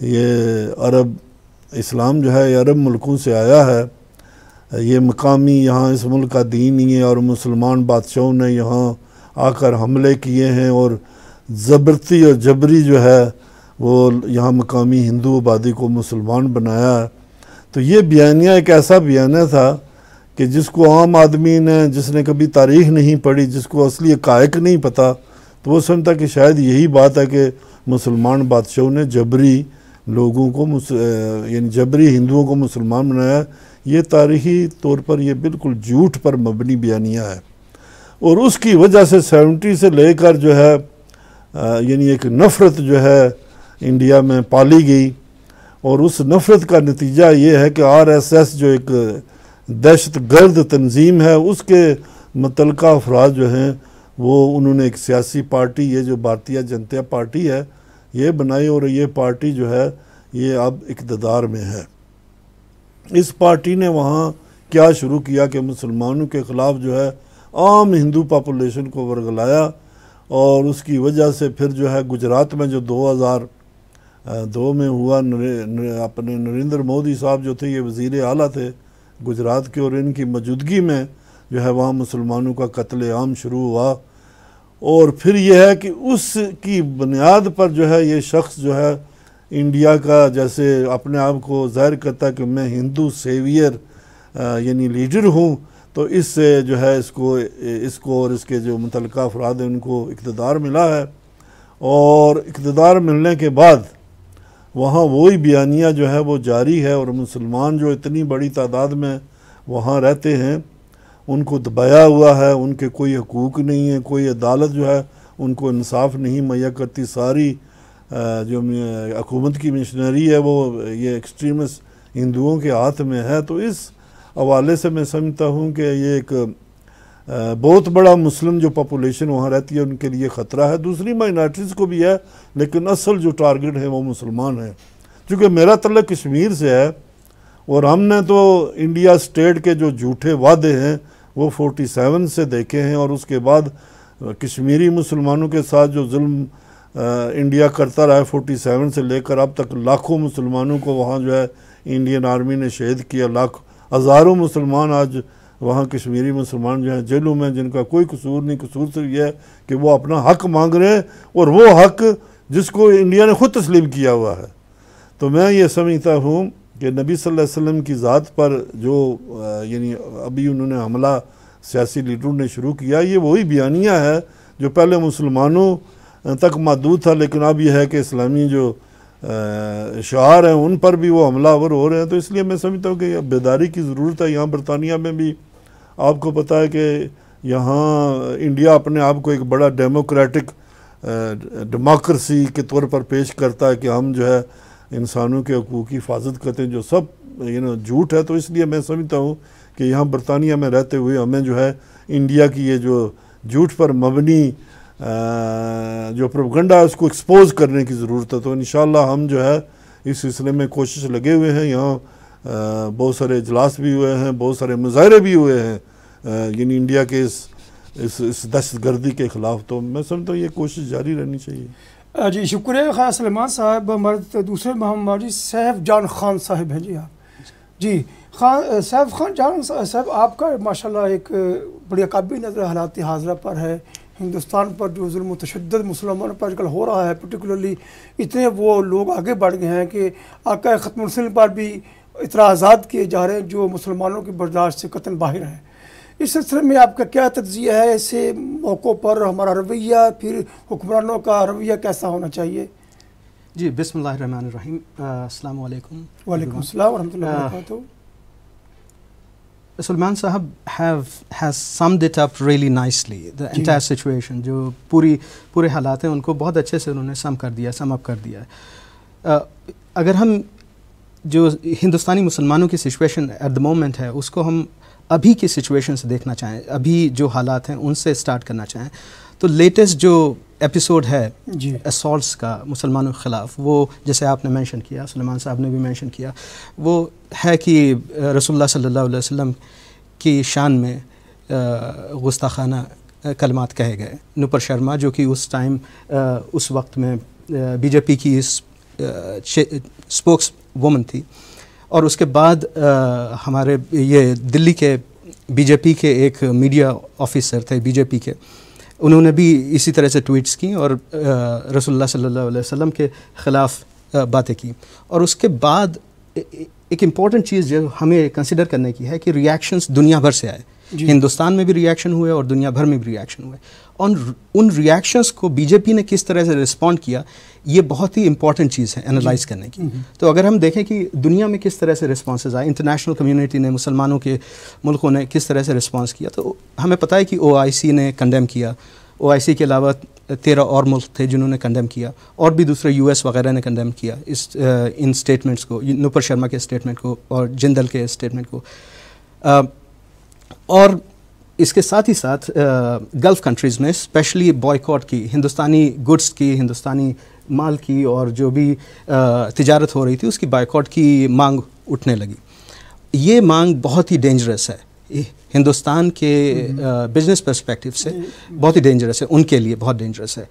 یہ عرب اسلام جو ہے یہ عرب ملکوں سے آیا ہے، یہ مقامی یہاں اس ملک کا دین ہی ہے، اور مسلمان بادشاہوں نے یہاں آ کر حملے کیے ہیں اور زبرتی اور جبری جو ہے وہ یہاں مقامی ہندو آبادی کو مسلمان بنایا ہے۔ تو یہ بیانیہ ایک ایسا بیانیہ تھا کہ جس کو عام آدمی نے، جس نے کبھی تاریخ نہیں پڑھی، جس کو اصلی حقائق نہیں پتہ، تو وہ سمجھتا کہ شاید یہی بات ہے کہ مسلمان بادشاہوں نے جبری لوگوں کو یعنی جبری ہندوؤں کو مسلمان بنایا۔ یہ تاریخی طور پر یہ بالکل جھوٹ پر مبنی بیانیہ ہے، اور اس کی وجہ سے 70 سے لے کر جو ہے یعنی ایک نفرت جو ہے انڈیا میں پالی گئی، اور اس نفرت کا نتیجہ یہ ہے کہ RSS جو ایک دہشت گرد تنظیم ہے، اس کے متعلقہ افراد جو ہیں وہ انہوں نے ایک سیاسی پارٹی، یہ جو بھارتیہ جنتا پارٹی ہے، یہ بنائی، اور یہ پارٹی جو ہے یہ اب اقتدار میں ہے۔ اس پارٹی نے وہاں کیا شروع کیا کہ مسلمانوں کے خلاف جو ہے عام ہندو پاپولیشن کو ورگلایا، اور اس کی وجہ سے پھر جو ہے گجرات میں جو 2002 میں ہوا، اپنے نریندر مودی صاحب جو تھے یہ وزیر اعلیٰ تھے گجرات کے، اور ان کی موجودگی میں جو ہے وہاں مسلمانوں کا قتل عام شروع ہوا۔ اور پھر یہ ہے کہ اس کی بنیاد پر جو ہے یہ شخص جو ہے انڈیا کا جیسے اپنے آپ کو ظاہر کرتا ہے کہ میں ہندو سیویئر یعنی لیڈر ہوں، تو اس سے جو ہے اس کو اور اس کے جو متعلقہ افراد ہیں ان کو اقتدار ملا ہے، اور اقتدار ملنے کے بعد وہاں وہی بیانیہ جو ہے وہ جاری ہے، اور مسلمان جو اتنی بڑی تعداد میں وہاں رہتے ہیں ان کو دبایا ہوا ہے، ان کے کوئی حقوق نہیں ہے، کوئی عدالت جو ہے ان کو انصاف نہیں مہیا کرتی، ساری جو حکومت کی مشنری ہے وہ یہ ایکسٹریمسٹ ہندوؤں کے ہاتھ میں ہے۔ تو اس حوالے سے میں سمجھتا ہوں کہ یہ ایک بہت بڑا مسلم جو پاپولیشن وہاں رہتی ہے ان کے لیے خطرہ ہے، دوسری مائنارٹیز کو بھی ہے، لیکن اصل جو ٹارگٹ ہے وہ مسلمان ہیں۔ چونکہ میرا تعلق کشمیر سے ہے، اور ہم نے تو انڈیا سٹیٹ کے جو جھوٹے وعدے ہیں وہ 47 سے دیکھے ہیں، اور اس کے بعد کشمیری مسلمانوں کے ساتھ جو ظلم انڈیا کرتا رہا ہے 47 سے لے کر اب تک، لاکھوں مسلمانوں کو وہاں جو ہے انڈین آرمی نے شہید کیا، ہزاروں مسلمان آج وہاں کشمیری مسلمان جو ہیں جیلوں میں، جن کا کوئی قصور نہیں، قصور صرف یہ ہے کہ وہ اپنا حق مانگ رہے ہیں، اور وہ حق جس کو انڈیا نے خود تسلیم کیا ہوا ہے۔ تو میں یہ سمجھتا ہوں کہ نبی صلی اللہ علیہ وسلم کی ذات پر جو یعنی ابھی انہوں نے حملہ سیاسی لیڈروں نے شروع کیا، یہ وہی بیانیہ ہے جو پہلے مسلمانوں تک محدود تھا، لیکن اب یہ ہے کہ اسلامی جو شعار ہیں ان پر بھی وہ حملہ آور ہو رہے ہیں۔ تو اس لیے میں سمجھتا ہوں کہ بیداری کی ضرورت ہے۔ یہاں برطانیہ میں بھی آپ کو پتہ ہے کہ یہاں انڈیا اپنے آپ کو ایک بڑا ڈیموکریٹک ڈیموکریسی کے طور پر پیش کرتا ہے کہ ہم جو ہے انسانوں کے حقوق کی حفاظت کرتے ہیں، جو سب جھوٹ ہے۔ تو اس لیے میں سمجھتا ہوں کہ یہاں برطانیہ میں رہتے ہوئے ہمیں جو ہے انڈیا کی یہ جو جھوٹ پر مبنی جو پروپیگنڈا ہے اس کو ایکسپوز کرنے کی ضرورت ہے۔ تو انشاءاللہ ہم جو ہے اس سلسلے میں کوشش لگے ہوئے ہیں۔ یہاں بہت سارے اجلاس بھی ہوئے ہیں، بہت سارے مظاہرے بھی ہوئے ہیں یعنی انڈیا کے اس دہشت گردی کے خلاف۔ تو میں سمجھتا ہوں یہ کوشش جاری رہنی چاہیے۔ جی شکریہ خان سلیمان صاحب۔ ہمارے دوسرے مہمان جی سیف جان خان صاحب ہیں۔ جی آپ جی سیف خان جان صاحب، آپ کا ماشاءاللہ ایک بڑی قابل نظر حالات حاضرہ پر ہے۔ ہندوستان پر جو ظلم و تشدد مسلمانوں پر آج کل ہو رہا ہے، پرٹیکولرلی اتنے وہ لوگ آگے بڑھ گئے ہیں کہ آقا ختم الرسل پر بھی اعتراضات کیے جا رہے ہیں جو مسلمانوں کی برداشت سے قطعاً باہر ہیں۔ اس سلسلے میں آپ کا کیا تجزیہ ہے؟ ایسے موقعوں پر ہمارا رویہ، پھر حکمرانوں کا رویہ کیسا ہونا چاہیے؟ جی بسم اللہ الرحمن الرحیم۔ السلام علیکم۔ وعلیکم السلام ورحمۃ اللہ وبرکاتہ۔ سلمان صاحب has summed it up really nicely, the entire situation، جو پورے حالات ہیں ان کو بہت اچھے سے انہوں نے سم اپ کر دیا ہے۔ اگر ہم جو ہندوستانی مسلمانوں کی سچویشن ایٹ دا مومنٹ ہے اس کو ہم ابھی کی سچویشن سے دیکھنا چاہیں، ابھی جو حالات ہیں ان سے سٹارٹ کرنا چاہیں، تو لیٹسٹ جو ایپیسوڈ ہے اسالٹس کا مسلمانوں کے خلاف، وہ جیسے آپ نے مینشن کیا، سلیمان صاحب نے بھی مینشن کیا، وہ ہے کہ رسول اللہ صلی اللہ علیہ وسلم کی شان میں گستاخانہ کلمات کہے گئے۔ نوپر شرما جو کہ اس ٹائم اس وقت میں بی جے پی کی اس اسپوکس وومن تھی. اور اس کے بعد ہمارے یہ دلی کے بی جے پی کے ایک میڈیا آفیسر تھے بی جے پی کے, انہوں نے بھی اسی طرح سے ٹویٹس کی اور رسول اللہ صلی اللہ علیہ وسلم کے خلاف باتیں کی. اور اس کے بعد ایک امپورٹنٹ چیز جو ہمیں کنسیڈر کرنے کی ہے کہ ریاکشنز دنیا بھر سے آئے. ہندوستان میں بھی ریاکشن ہوئے اور دنیا بھر میں بھی ریاکشن ہوئے. اور ان ریاکشنز کو بی جے پی نے کس طرح سے رسپونڈ کیا, یہ بہت ہی امپورٹنٹ چیز ہے انالائز کرنے کی. تو اگر ہم دیکھیں کہ دنیا میں کس طرح سے رسپانسز آئے, انٹرنیشنل کمیونٹی نے, مسلمانوں کے ملکوں نے کس طرح سے رسپانس کیا, تو ہمیں پتہ ہے کہ OIC نے کنڈیم کیا. OIC کے علاوہ 13 اور ملک تھے جنہوں نے کنڈیم کیا, اور بھی دوسرے US وغیرہ نے کنڈیم کیا ان اسٹیٹمنٹس کو, نوپر شرما کے اسٹیٹمنٹ کو اور جندل کے اسٹیٹمنٹ کو. اور اس کے ساتھ ہی ساتھ گلف کنٹریز میں اسپیشلی بوائیکاٹ کی, ہندوستانی گڈس کی, ہندوستانی مال کی اور جو بھی تجارت ہو رہی تھی اس کی بائیکاٹ کی مانگ اٹھنے لگی. یہ مانگ بہت ہی ڈینجرس ہے ہندوستان کے بزنس پرسپیکٹیو سے, بہت ہی ڈینجرس ہے ان کے لیے, بہت ڈینجرس ہے.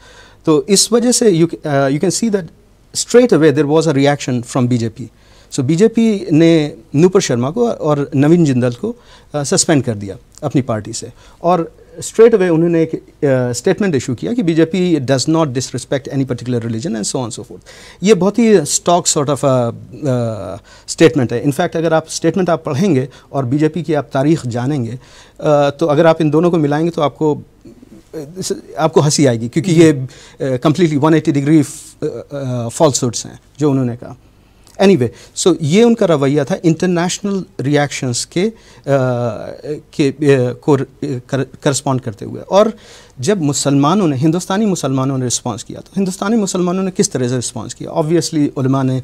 تو اس وجہ سے you can see that straight away there was a reaction from B J P. So B J پی نے نوپر شرما کو اور نوین جندل کو سسپینڈ کر دیا اپنی پارٹی سے, اور اسٹریٹ اوے انہوں نے ایک اسٹیٹمنٹ ایشو کیا کہ B J P does not disrespect any particular religion and so on so forth. یہ بہت ہی اسٹاک سارٹ آف اسٹیٹمنٹ ہے. انفیکٹ اگر آپ اسٹیٹمنٹ آپ پڑھیں گے اور بی جے پی کی آپ تاریخ جانیں گے تو اگر آپ ان دونوں کو ملائیں گے تو آپ کو ہنسی آئے گی, کیونکہ یہ کمپلیٹلی 180 ڈگری فالسہڈس ہیں جو انہوں نے کہا. اینی وے, سو یہ ان کا رویہ تھا انٹرنیشنل ریاکشنس کو کرسپونڈ کرتے ہوئے. اور جب مسلمانوں نے, ہندوستانی مسلمانوں نے رسپانس کیا, تو ہندوستانی مسلمانوں نے کس طرح سے رسپانس کیا؟ آبویسلی علماء نے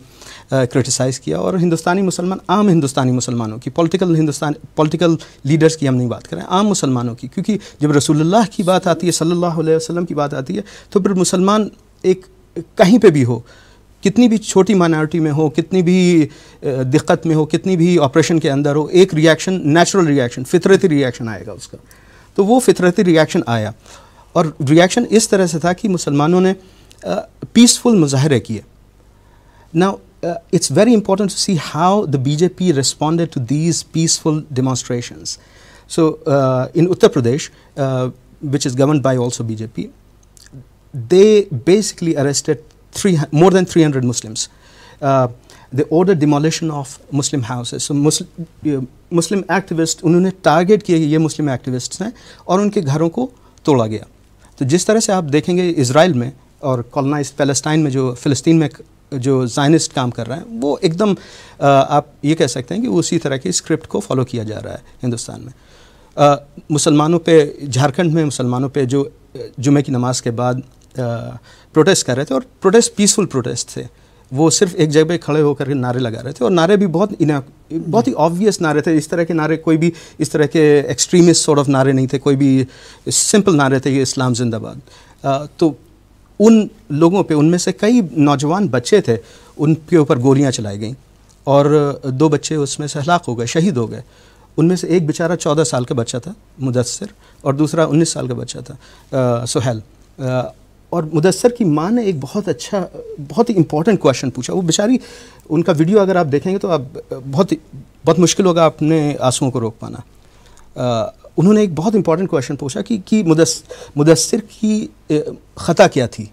کرٹیسائز کیا, اور ہندوستانی مسلمان, عام ہندوستانی مسلمانوں کی, پولیٹیکل لیڈرز کی ہم نہیں بات کریں, عام مسلمانوں کی, کیونکہ جب رسول اللہ کی بات آتی ہے, صلی اللہ علیہ وسلم کی بات آتی ہے, تو پھر مسلمان ایک کہیں پہ بھی ہو, کتنی بھی چھوٹی مائنارٹی میں ہو, کتنی بھی دقت میں ہو, کتنی بھی آپریشن کے اندر ہو, ایک ریاکشن, نیچرل ریاکشن, فطرتی ریاکشن آئے گا اس کا. تو وہ فطرتی ریاکشن آیا, اور ریاکشن اس طرح سے تھا کہ مسلمانوں نے پیسفل مظاہرے کیے. Now it's very important to see how the B J P responded to these peaceful demonstrations. So in Uttar Pradesh which is governed by also BJP, they basically arrested more than 300 Muslims. They ordered demolition of Muslim houses. So Muslim activists, انہوں نے target کیا کہ یہ مسلم ایکٹیوسٹس ہیں, اور ان کے گھروں کو توڑا گیا. تو جس طرح سے آپ دیکھیں گے اسرائیل میں اور کالونائزڈ پیلسٹائن میں, جو فلسطین میں جو زائنسٹ کام کر رہے ہیں, وہ ایک دم آپ یہ کہہ سکتے ہیں کہ اسی طرح کی اسکرپٹ کو فالو کیا جا رہا ہے ہندوستان میں. مسلمانوں پہ, جھارکھنڈ میں مسلمانوں پہ جو جمعہ کی نماز کے بعد پروٹیسٹ کر رہے تھے, اور پروٹیسٹ پیسفل پروٹیسٹ تھے, وہ صرف ایک جگہ پہ کھڑے ہو کر کے نعرے لگا رہے تھے, اور نعرے بھی بہت ہی آبویس نعرے تھے. اس طرح کے نعرے کوئی بھی اس طرح کے ایکسٹریمسٹ سارٹ آف نعرے نہیں تھے, کوئی بھی سمپل نعرے تھے, یہ اسلام زندہ باد. تو ان لوگوں پہ, ان میں سے کئی نوجوان بچے تھے, ان کے اوپر گولیاں چلائی گئیں, اور 2 بچے اس میں سے ہلاک ہو گئے, شہید ہو گئے. ان میں سے ایک بیچارہ 14 سال کا بچہ تھا, مدثر, اور دوسرا 19 سال کا بچہ تھا, سہیل. اور مدثر کی ماں نے ایک بہت ہی امپورٹنٹ کویشچن پوچھا. وہ بیچاری, ان کا ویڈیو اگر آپ دیکھیں گے تو آپ بہت مشکل ہوگا اپنے آنسوؤں کو روک پانا. انہوں نے ایک بہت امپورٹنٹ کویشچن پوچھا کہ مدثر کی خطا کیا تھی.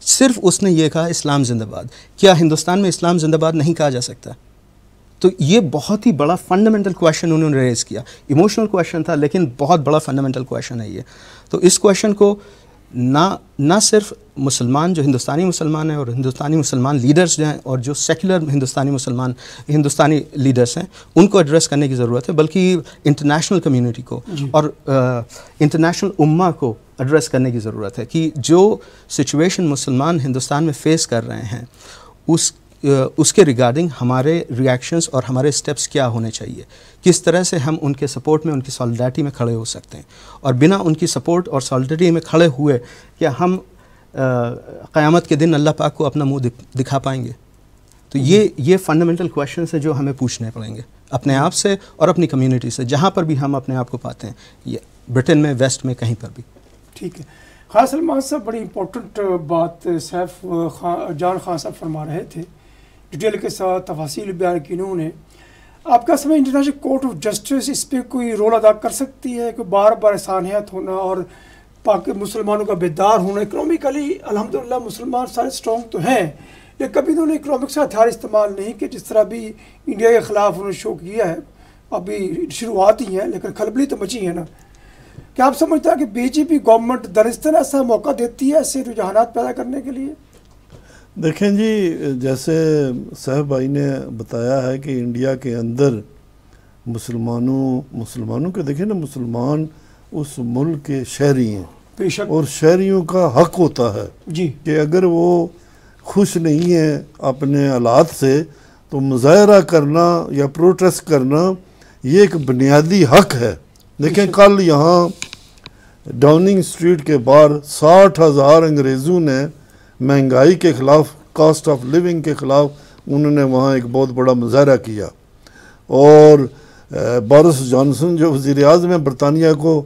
صرف اس نے یہ کہا اسلام زندہ باد. کیا ہندوستان میں اسلام زندہ باد نہیں کہا جا سکتا؟ تو یہ بہت ہی بڑا فنڈامنٹل کویشچن انہوں نے ریز کیا. ایموشنل کویشچن تھا, لیکن بہت بڑا فنڈامنٹل کویشچن ہے یہ. تو اس کویشچن کو نہ صرف مسلمان, جو ہندوستانی مسلمان ہیں اور ہندوستانی مسلمان لیڈرز جو ہیں, اور جو سیکولر ہندوستانی لیڈرز ہیں, ان کو ایڈریس کرنے کی ضرورت ہے, بلکہ انٹرنیشنل کمیونٹی کو اور انٹرنیشنل امہ کو ایڈریس کرنے کی ضرورت ہے کہ جو سچویشن مسلمان ہندوستان میں فیس کر رہے ہیں, اس کے ریگارڈنگ ہمارے ریاکشنز اور ہمارے سٹیپس کیا ہونے چاہیے, کس طرح سے ہم ان کے سپورٹ میں, ان کی سالیڈیرٹی میں کھڑے ہو سکتے ہیں, اور بنا ان کی سپورٹ اور سالیڈیرٹی میں کھڑے ہوئے کیا ہم قیامت کے دن اللہ پاک کو اپنا منہ دکھا پائیں گے؟ تو یہ فنڈامنٹل کویشچنز ہیں جو ہمیں پوچھنے پڑیں گے اپنے آپ سے اور اپنی کمیونٹی سے, جہاں پر بھی ہم اپنے آپ کو پاتے ہیں, یہ برٹن میں, ویسٹ میں, کہیں پر بھی. ٹھیک ہے. خان سلمان صاحب, بڑی امپورٹنٹ بات سیف جان خان صاحب فرما رہے تھے ڈیٹیل کے ساتھ تفاصیل بیان کی انہوں نے. آپ کا سمجھ انٹرنیشنل کورٹ آف جسٹس اس پہ کوئی رول ادا کر سکتی ہے کہ بار بار سانحیت ہونا اور مسلمانوں کا بیدار ہونا؟ اکنامکلی الحمدللہ مسلمان سارے اسٹرانگ تو ہیں، لیکن کبھی انہوں نے اکنامکس کا ہتھیار استعمال نہیں کہ جس طرح بھی انڈیا کے خلاف انہوں نے شو کیا ہے. ابھی شروعات ہی ہیں لیکن کھلبلی تو مچی ہے نا. کیا آپ سمجھتا ہے کہ بی جے پی گورنمنٹ درستن ایسا موقع دیتی ہے ایسے رجحانات پیدا کرنے کے لیے؟ دیکھیں جی، جیسے صاحب بھائی نے بتایا ہے کہ انڈیا کے اندر مسلمانوں کے دیکھیں نا، مسلمان اس ملک کے شہری ہیں، بے شک، اور شہریوں کا حق ہوتا ہے جی کہ اگر وہ خوش نہیں ہیں اپنے حالات سے تو مظاہرہ کرنا یا پروٹیسٹ کرنا یہ ایک بنیادی حق ہے. دیکھیں کل یہاں ڈاؤننگ اسٹریٹ کے باہر 60,000 انگریزوں نے مہنگائی کے خلاف، کاسٹ آف لیونگ کے خلاف انہوں نے وہاں ایک بہت بڑا مظاہرہ کیا. اور بورس جانسن جو وزیر اعظم ہے برطانیہ کو،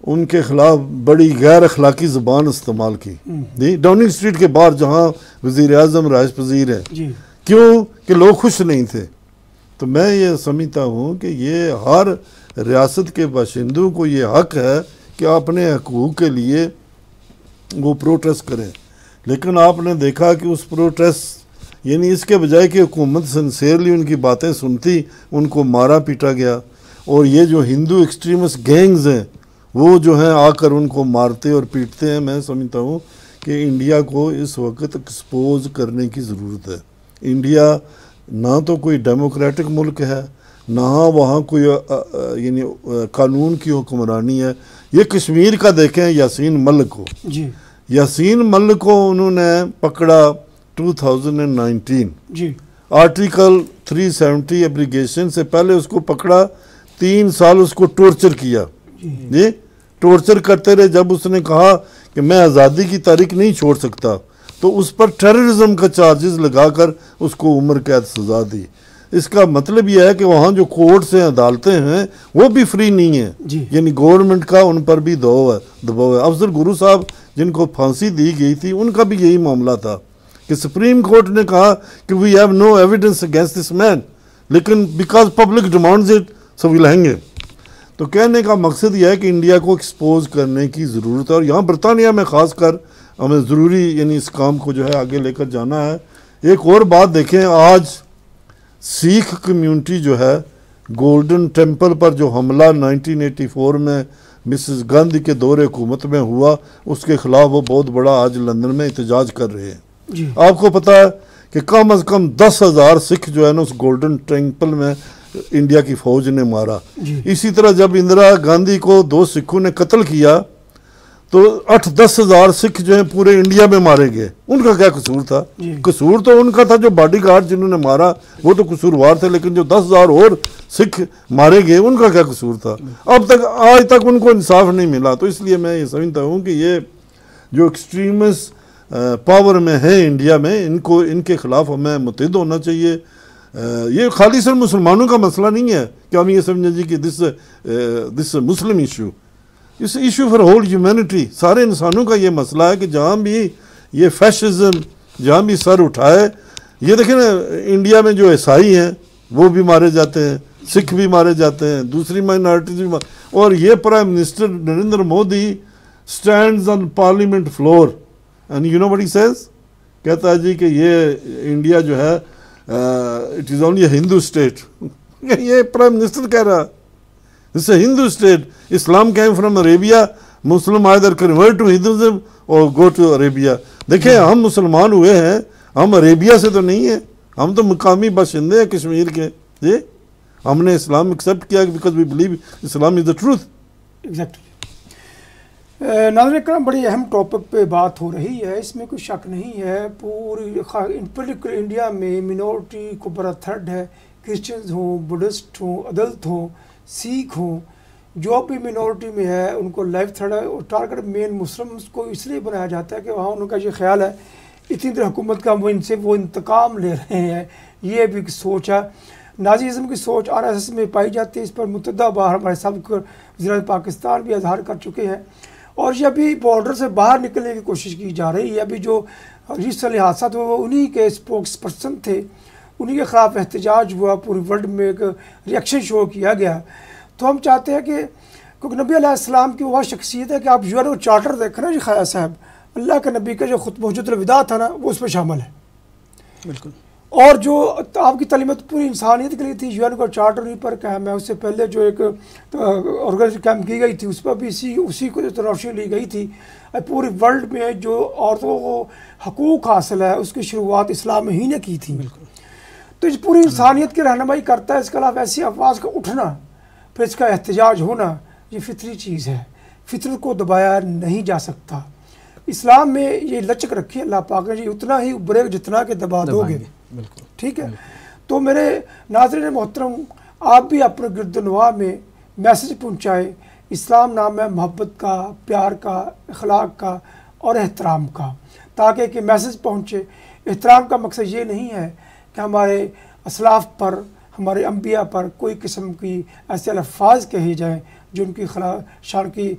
ان کے خلاف بڑی غیر اخلاقی زبان استعمال کی جی ڈاؤننگ اسٹریٹ کے باہر جہاں وزیر اعظم رہائش پذیر ہے. جی کیوں کہ لوگ خوش نہیں تھے. تو میں یہ سمجھتا ہوں کہ یہ ہر ریاست کے باشندوں کو یہ حق ہے کہ اپنے حقوق کے لیے وہ پروٹیسٹ کریں. لیکن آپ نے دیکھا کہ اس پروٹیسٹ یعنی اس کے بجائے کہ حکومت سنسیئرلی ان کی باتیں سنتی، ان کو مارا پیٹا گیا. اور یہ جو ہندو ایکسٹریمسٹ گینگز ہیں وہ جو ہیں آ کر ان کو مارتے اور پیٹتے ہیں. میں سمجھتا ہوں کہ انڈیا کو اس وقت ایکسپوز کرنے کی ضرورت ہے. انڈیا نہ تو کوئی ڈیموکریٹک ملک ہے، نہ وہاں کوئی یعنی قانون کی حکمرانی ہے. یہ کشمیر کا دیکھیں یاسین ملک کو، جی یاسین ملک کو انہوں نے پکڑا 2019 جی آرٹیکل 370 ایبلیگیشن سے پہلے اس کو پکڑا، 3 سال اس کو ٹورچر کیا جی ٹورچر کرتے رہے. جب اس نے کہا کہ میں آزادی کی تاریخ نہیں چھوڑ سکتا تو اس پر ٹیررزم کا چارجز لگا کر اس کو عمر قید سزا دی. اس کا مطلب یہ ہے کہ وہاں جو کورٹس ہیں، عدالتیں ہیں، وہ بھی فری نہیں ہیں. یعنی گورنمنٹ کا ان پر بھی دباؤ ہے. افضل گرو صاحب جن کو پھانسی دی گئی تھی ان کا بھی یہی معاملہ تھا کہ سپریم کورٹ نے کہا کہ we have no evidence against this man, لیکن because public demands it so we لہیں گے. تو کہنے کا مقصد یہ ہے کہ انڈیا کو ایکسپوز کرنے کی ضرورت ہے. اور یہاں برطانیہ میں خاص کر ہمیں ضروری یعنی اس کام کو جو ہے آگے لے کر جانا ہے. ایک اور بات دیکھیں، آج سکھ کمیونٹی جو ہے گولڈن ٹیمپل پر جو حملہ 1984 میں مسز گاندھی کے دور حکومت میں ہوا، اس کے خلاف وہ بہت بڑا آج لندن میں احتجاج کر رہے ہیں. آپ کو پتہ ہے کہ کم از کم 10,000 سکھ جو ہے نا اس گولڈن ٹیمپل میں انڈیا کی فوج نے مارا. اسی طرح جب اندرا گاندھی کو 2 سکھوں نے قتل کیا تو 8-10 ہزار سکھ جو ہیں پورے انڈیا میں مارے گئے. ان کا کیا قصور تھا؟ قصور تو ان کا تھا جو باڈی گارڈ جنہوں نے مارا وہ تو قصوروار تھے، لیکن جو 10,000 اور سکھ مارے گئے ان کا کیا قصور تھا؟ اب تک آج تک ان کو انصاف نہیں ملا. تو اس لیے میں یہ سمجھتا ہوں کہ یہ جو ایکسٹریمسٹ پاور میں ہے انڈیا میں، ان کے خلاف ہمیں متحد ہونا چاہیے. یہ خالی صرف مسلمانوں کا مسئلہ نہیں ہے کہ ہم یہ سمجھیں جی کہ this Muslim issue, is issue for whole humanity, سارے انسانوں کا یہ مسئلہ ہے کہ جہاں بھی یہ فیشزم جہاں بھی سر اٹھائے. یہ دیکھیں نا انڈیا میں جو عیسائی ہیں وہ بھی مارے جاتے ہیں، سکھ بھی مارے جاتے ہیں، دوسری مائنارٹیز بھی اور یہ prime minister Narendra Modi stands on parliament floor and you know what he says, کہتا ہے جی کہ یہ انڈیا جو ہے it is only a Hindu state. یہ پرائم منسٹر کہہ رہا It's a Hindu state. Islam came from Arabia. Muslim either convert to Hinduism or go to Arabia. دیکھیں ہم مسلمان ہوئے ہیں، ہم عربیہ سے تو نہیں ہیں، ہم تو مقامی باشندے ہیں کشمیر کے. جی ہم نے اسلام ایکسیپٹ کیا because we believe Islam is the truth. Exactly. ناظرین کرام، بڑی اہم ٹاپک پہ بات ہو رہی ہے، اس میں کوئی شک نہیں ہے. پوری پرٹیکولر انڈیا میں منورٹی کو بڑا تھرڈ ہے، کرسچنز ہوں، بدھسٹ ہوں، عدلت ہوں، سکھ ہوں، جو بھی منورٹی میں ہے ان کو لائف تھرڈ ہے. اور ٹارگٹ مین مسلمس کو اس لیے بنایا جاتا ہے کہ وہاں ان کا یہ خیال ہے اتنی دیر حکومت کا وہ ان سے وہ انتقام لے رہے ہیں. یہ بھی سوچ ہے، نازیزم کی سوچ RSS میں پائی جاتی ہے. اس پر متعدد بار ہمارے سابق وزیر پاکستان بھی اظہار کر چکے ہیں. اور یہ ابھی بارڈر سے باہر نکلنے کی کوشش کی جا رہی ہے. ابھی جو ریسنٹلی حادثات ہوئے وہ انہی کے اسپوکس پرسن تھے, انہی کے خلاف احتجاج ہوا, پوری ورلڈ میں ایک ریئیکشن شو کیا گیا. تو ہم چاہتے ہیں کہ کیونکہ نبی علیہ السلام کی وہ شخصیت ہے کہ آپ UN کا چارٹر دیکھیں نا جی خیا صاحب, اللہ کے نبی کا جو خطبہ حجۃ الوداع تھا نا وہ اس میں شامل ہے. بالکل. اور جو آپ کی تعلیمات پوری انسانیت کے لیے تھی, UN کا چارٹر نہیں پر قائم ہے. اس سے پہلے جو ایک آرگنائزیشن قائم کی گئی تھی اس پر بھی اسی کو جو روشنی لی گئی تھی. پوری ورلڈ میں جو عورتوں کو حقوق حاصل ہے اس کی شروعات اسلام ہی نے کی تھی. بالکل. تو اس پوری انسانیت کی رہنمائی کرتا ہے. اس کے خلاف ایسی افواج کا اٹھنا, پھر اس کا احتجاج ہونا, یہ فطری چیز ہے, فطرت کو دبایا نہیں جا سکتا. اسلام میں یہ لچک رکھی اللہ پاک نے جی, اتنا ہی ابھرے جتنا کہ دبا دو گے. بالکل. ٹھیک ہے. تو میرے ناظرین محترم, آپ بھی اپنے گرد و نواح میں میسج پہنچائے. اسلام نام ہے محبت کا, پیار کا, اخلاق کا اور احترام کا, تاکہ کہ میسج پہنچے. احترام کا مقصد یہ نہیں ہے کہ ہمارے اسلاف پر, ہمارے انبیاء پر کوئی قسم کی ایسے الفاظ کہے جائیں جو ان کی شان کے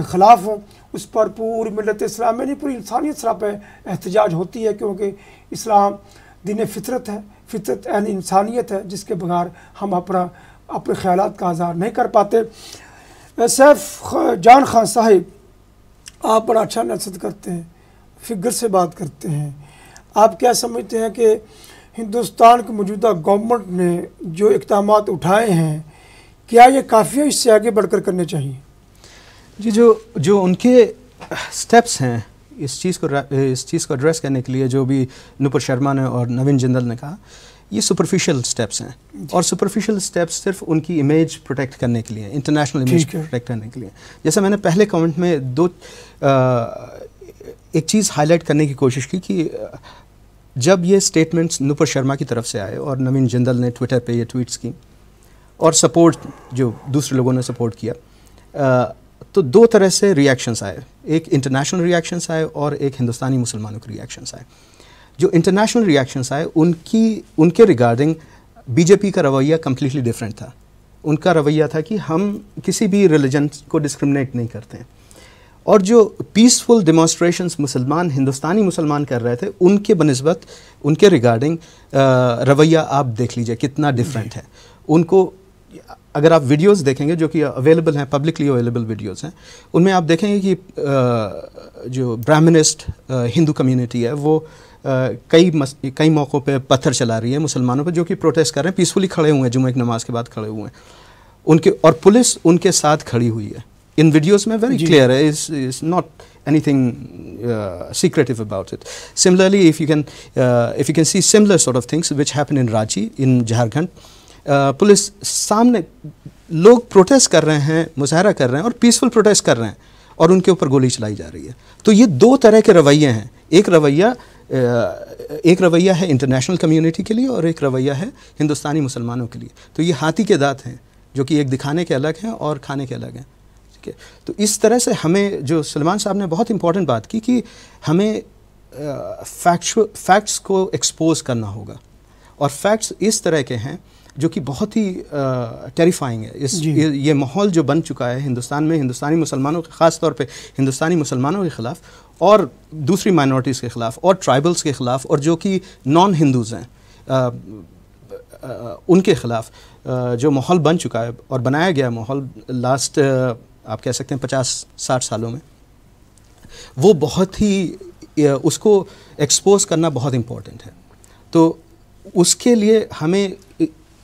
خلاف ہوں. اس پر پوری ملت اسلام میں نہیں, پوری انسانیت سراپا احتجاج ہوتی ہے, کیونکہ اسلام دین فطرت ہے, فطرت عین انسانیت ہے, جس کے بغیر ہم اپنے خیالات کا اظہار نہیں کر پاتے. سیف جان خان صاحب, آپ بڑا اچھا نصیحت کرتے ہیں, فگر سے بات کرتے ہیں. آپ کیا سمجھتے ہیں کہ ہندوستان کی موجودہ گورنمنٹ نے جو اقدامات اٹھائے ہیں کیا یہ کافی ہے, اس سے آگے بڑھ کر کرنے چاہیے؟ جی, جو ان کے سٹیپس ہیں اس چیز کو ایڈریس کرنے کے لیے, جو بھی نپر شرما نے اور نوین جندل نے کہا, یہ سپرفیشل سٹیپس ہیں. اور سپرفیشل سٹیپس صرف ان کی امیج پروٹیکٹ کرنے کے لیے, انٹرنیشنل امیج پروٹیکٹ کرنے کے لیے. جیسا میں نے پہلے کمنٹ میں ایک چیز ہائی لائٹ کرنے کی کوشش کی کہ جب یہ سٹیٹمنٹس نپر شرما کی طرف سے آئے اور نوین جندل نے ٹویٹر پہ یہ ٹویٹس کی اور سپورٹ جو دوسرے لوگوں نے سپورٹ کیا, تو دو طرح سے ریاکشنز آئے. ایک انٹرنیشنل ریاکشنز آئے اور ایک ہندوستانی مسلمانوں کے ریاکشنز آئے. جو انٹرنیشنل ریاکشنز آئے ان کے ریگارڈنگ بی جے پی کا رویہ کمپلیٹلی ڈیفرنٹ تھا. ان کا رویہ تھا کہ ہم کسی بھی ریلیجن کو ڈسکرمنیٹ نہیں کرتے ہیں. اور جو پیسفل ڈیمانسٹریشنز ہندوستانی مسلمان کر رہے تھے, ان کے بنسبت ان کے ریگارڈنگ رویہ آپ دیکھ لیجئے کتنا ڈیفرنٹ ہے. ان کو اگر آپ ویڈیوز دیکھیں گے جو کہ اویلیبل ہیں, پبلکلی اویلیبل ویڈیوز ہیں, ان میں آپ دیکھیں گے کہ جو برہمنسٹ ہندو کمیونٹی ہے وہ کئی موقعوں پہ پتھر چلا رہی ہے مسلمانوں پہ, جو کہ پروٹیسٹ کر رہے ہیں, پیسفلی کھڑے ہوئے ہیں, جمعہ کی نماز کے بعد کھڑے ہوئے ہیں اور پولیس ان کے ساتھ کھڑی ہوئی ہے. ان ویڈیوز میں ویری کلیئر ہے, is not anything secretive about it. Similarly, if you can see similar sort of things which happen in Ranchi, in Jharkhand, police سامنے لوگ پروٹیسٹ کر رہے ہیں, مظاہرہ کر رہے ہیں اور پیسفل پروٹیسٹ کر رہے ہیں, اور ان کے اوپر گولی چلائی جا رہی ہے. تو یہ دو طرح کے رویے ہیں. ایک رویہ ہے انٹرنیشنل کمیونٹی کے لیے اور ایک رویہ ہے ہندوستانی مسلمانوں کے لیے. تو یہ ہاتھی کے دانت ہیں جو کہ ایک دکھانے کے الگ ہیں اور کھانے کے الگ ہیں. ٹھیک ہے. تو اس طرح سے ہمیں, جو سلمان صاحب نے بہت امپورٹنٹ بات کی کہ ہمیں فیکٹس کو ایکسپوز کرنا ہوگا, اور فیکٹس اس طرح کے ہیں جو کہ بہت ہی ٹیریفائنگ ہے. یہ ماحول جو بن چکا ہے ہندوستان میں, ہندوستانی مسلمانوں کے, خاص طور پہ ہندوستانی مسلمانوں کے خلاف اور دوسری مائنورٹیز کے خلاف اور ٹرائبلز کے خلاف اور جو کہ نان ہندوز ہیں ان کے خلاف جو ماحول بن چکا ہے اور بنایا گیا ماحول لاسٹ آپ کہہ سکتے ہیں 50-60 سالوں میں, وہ بہت ہی اس کو ایکسپوز کرنا بہت امپورٹنٹ ہے. تو اس کے لیے ہمیں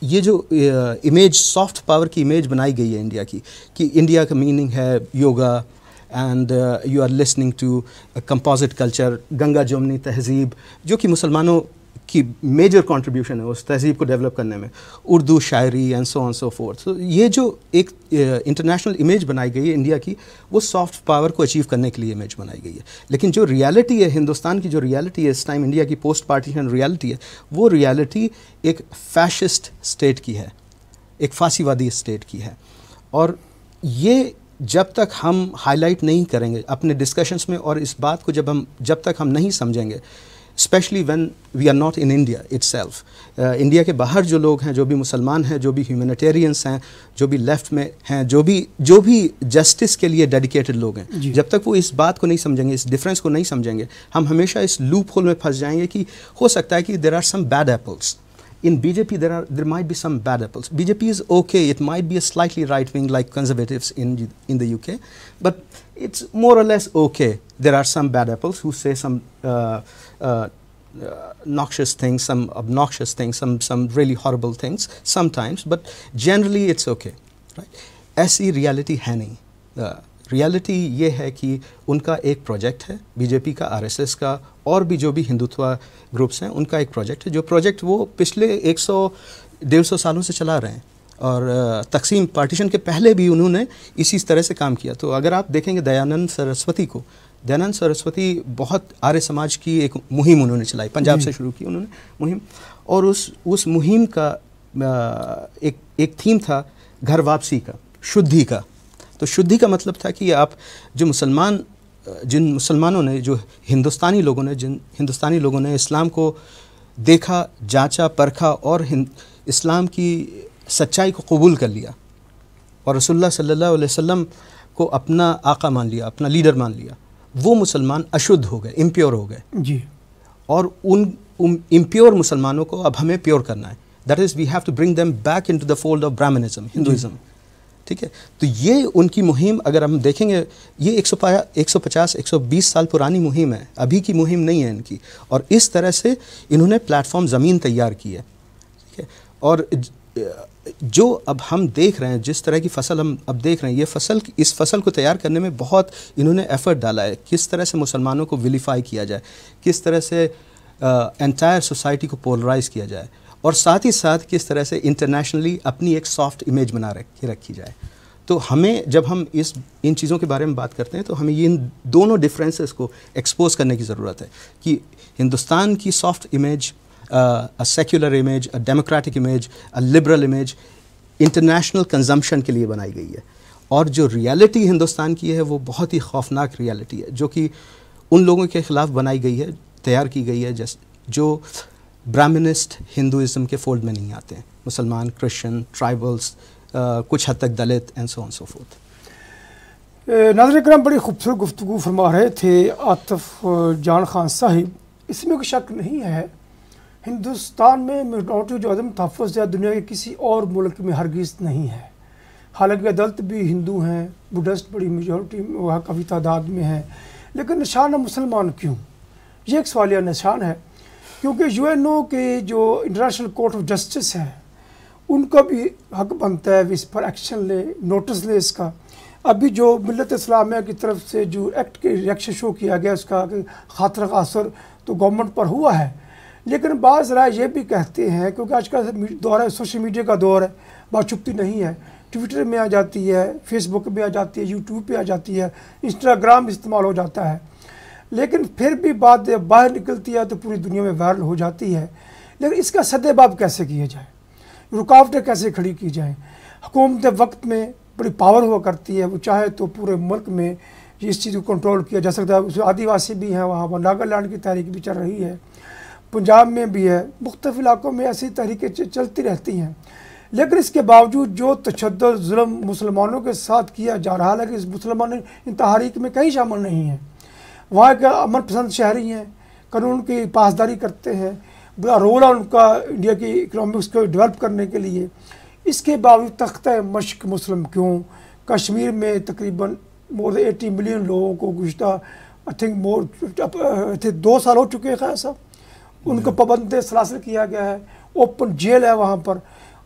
یہ جو امیج, سافٹ پاور کی امیج بنائی گئی ہے انڈیا کی, کہ انڈیا کا میننگ ہے yoga and you are listening to composite culture, Ganga Jamuni تہذیب جو کہ مسلمانوں کی میجر کنٹریبیوشن ہے اس تہذیب کو ڈیولپ کرنے میں, اردو شاعری and so on so fourth. تو یہ جو ایک انٹرنیشنل امیج بنائی گئی ہے انڈیا کی, وہ سافٹ پاور کو اچیو کرنے کے لیے امیج بنائی گئی ہے. لیکن جو ریالٹی ہے ہندوستان کی, جو ریالٹی ہے اس ٹائم انڈیا کی پوسٹ پارٹیشن ریالٹی ہے, وہ ریالٹی ایک فیشسٹ اسٹیٹ کی ہے, ایک فاسی وادی اسٹیٹ کی ہے. اور یہ جب تک ہم ہائی لائٹ نہیں کریں گے اپنے ڈسکشنس میں, اور اس بات کو جب تک ہم نہیں سمجھیں گے especially when we are not in India itself. India کے باہر جو لوگ ہیں, جو بھی مسلمان ہیں, جو بھی ہیومینیٹیرینس ہیں, جو بھی لیفٹ میں ہیں, جو بھی جسٹس کے لیے ڈیڈیکیٹڈ لوگ ہیں, جب تک وہ اس بات کو نہیں سمجھیں گے, اس ڈفرینس کو نہیں سمجھیں گے, ہم ہمیشہ اس لوپ ہول میں پھنس جائیں گے کہ ہو سکتا ہے کہ there are some bad apples. In BJP, there might be some bad apples. BJP is okay. It might be a slightly right wing like conservatives in the UK, but it's more or less okay. There are some bad apples who say some noxious things, some obnoxious things, some really horrible things sometimes, but generally it's okay, right? ایسی reality ہے نہیں. Reality یہ ہے کہ ان کا ایک project ہے, B J پی کا, آر ایس ایس کا, اور بھی جو بھی ہندوتوا گروپس ہیں ان کا ایک پروجیکٹ ہے, جو پروجیکٹ وہ پچھلے 100-150 سالوں سے چلا رہے ہیں, اور تقسیم پارٹیشن کے پہلے بھی انہوں نے اسی طرح سے کام کیا. تو اگر آپ دیکھیں گے دیانند سرسوتی کو, دیانند سرسوتی بہت آریہ سماج کی ایک مہم انہوں نے چلائی, پنجاب سے شروع کی انہوں نے مہم, اور اس مہم کا ایک تھیم تھا گھر واپسی کا, شدھی کا. تو شدھی کا مطلب تھا کہ آپ جو جن مسلمانوں نے, جو ہندوستانی لوگوں نے اسلام کو دیکھا, جانچا, پرکھا اور اسلام کی سچائی کو قبول کر لیا, اور رسول اللہ صلی اللہ علیہ وسلم کو اپنا آقا مان لیا, اپنا لیڈر مان لیا, وہ مسلمان اشدھ ہو گئے, امپیور ہو گئے. جی. اور ان امپیور مسلمانوں کو اب ہمیں پیور کرنا ہے. That is we have to bring them back into the fold of Brahmanism, Hinduism. ٹھیک ہے, تو یہ ان کی مہم اگر ہم دیکھیں گے, یہ 150-120 سال پرانی مہم ہے, ابھی کی مہم نہیں ہے ان کی, اور اس طرح سے انہوں نے پلیٹ فارم زمین تیار کی ہے. ٹھیک ہے, اور جو اب ہم دیکھ رہے ہیں, جس طرح کی فصل ہم اب دیکھ رہے ہیں, اس فصل کو تیار کرنے میں بہت انہوں نے ایفرٹ ڈالا ہے. کس طرح سے مسلمانوں کو ویلیفائی کیا جائے, کس طرح سے انٹائر سوسائٹی کو پولرائز کیا جائے, اور ساتھ ہی ساتھ کس طرح سے انٹرنیشنلی اپنی ایک سافٹ امیج بنا کے رکھی جائے. تو ہمیں جب ہم ان چیزوں کے بارے میں بات کرتے ہیں تو ہمیں ان دونوں ڈفرینسز کو ایکسپوز کرنے کی ضرورت ہے کہ ہندوستان کی soft image, secular image, democratic image, liberal image international consumption کے لیے بنائی گئی ہے, اور جو ریالٹی ہندوستان کی ہے وہ بہت ہی خوفناک ریالٹی ہے, جو کہ ان لوگوں کے خلاف بنائی گئی ہے, تیار کی گئی ہے, جو برہمنسٹ ہندوازم کے فولڈ میں نہیں آتے ہیں, مسلمان, کرسچن, ٹرائبلز, کچھ حد تک Dalit and so on so fourth. ناظرین کرام, بڑی خوبصورت گفتگو فرما رہے تھے عاطف جان خان صاحب. اس میں کوئی شک نہیں ہے, ہندوستان میں مینورٹی جو عدم تحفظ ہے دنیا کے کسی اور ملک میں ہرگز نہیں ہے. حالانکہ دلت بھی ہندو ہیں, بدھسٹ بڑی میجورٹی وہاں کافی تعداد میں ہیں, لیکن نشان مسلمان کیوں؟ یہ ایک سوالیہ نشان ہے, کیونکہ UN کے جو انٹرنیشنل کورٹ آف جسٹس ہے ان کا بھی حق بنتا ہے اس پر ایکشن لے, نوٹس لے اس کا. ابھی جو ملت اسلامیہ کی طرف سے جو ایکٹ کے ریئیکشن شو کیا گیا, اس کا خاطر کا اثر تو گورنمنٹ پر ہوا ہے, لیکن بعض رائے یہ بھی کہتے ہیں, کیونکہ آج کا دور ہے, سوشل میڈیا کا دور ہے, بات چھپتی نہیں ہے, ٹویٹر میں آ جاتی ہے, فیس بک پہ آ جاتی ہے, یوٹیوب پہ آ جاتی ہے, انسٹاگرام استعمال ہو جاتا ہے, لیکن پھر بھی بات باہر نکلتی ہے تو پوری دنیا میں وائرل ہو جاتی ہے. لیکن اس کا سدباب کیسے کیا جائے, رکاوٹیں کیسے کھڑی کی جائیں؟ حکومت وقت میں بڑی پاور ہوا کرتی ہے, وہ چاہے تو پورے ملک میں اس چیز کو کنٹرول کیا جا سکتا ہے. اس آدی واسی بھی ہیں وہاں پر, ناگالینڈ کی تحریک بھی چل رہی ہے, پنجاب میں بھی ہے, مختلف علاقوں میں ایسی تحریکیں چلتی رہتی ہیں. لیکن اس کے باوجود جو تشدد ظلم مسلمانوں کے ساتھ کیا جا رہا ہے, کہ اس مسلمان ان تحریک میں کہیں شامل نہیں ہیں. وہاں کے امن پسند شہری ہیں, قانون کی پاسداری کرتے ہیں, بڑا رول ہے ان کا انڈیا کی اکنامکس کو ڈیولپ کرنے کے لیے. اس کے باوجود تختہ مشق مسلم کیوں؟ کشمیر میں تقریباً مور دین 80 ملین لوگوں کو گزشتہ آئی تھنک 2 سال ہو چکے ہیں خیر صاحب, ان کو پابند سلاسل کیا گیا ہے, اوپن جیل ہے وہاں پر,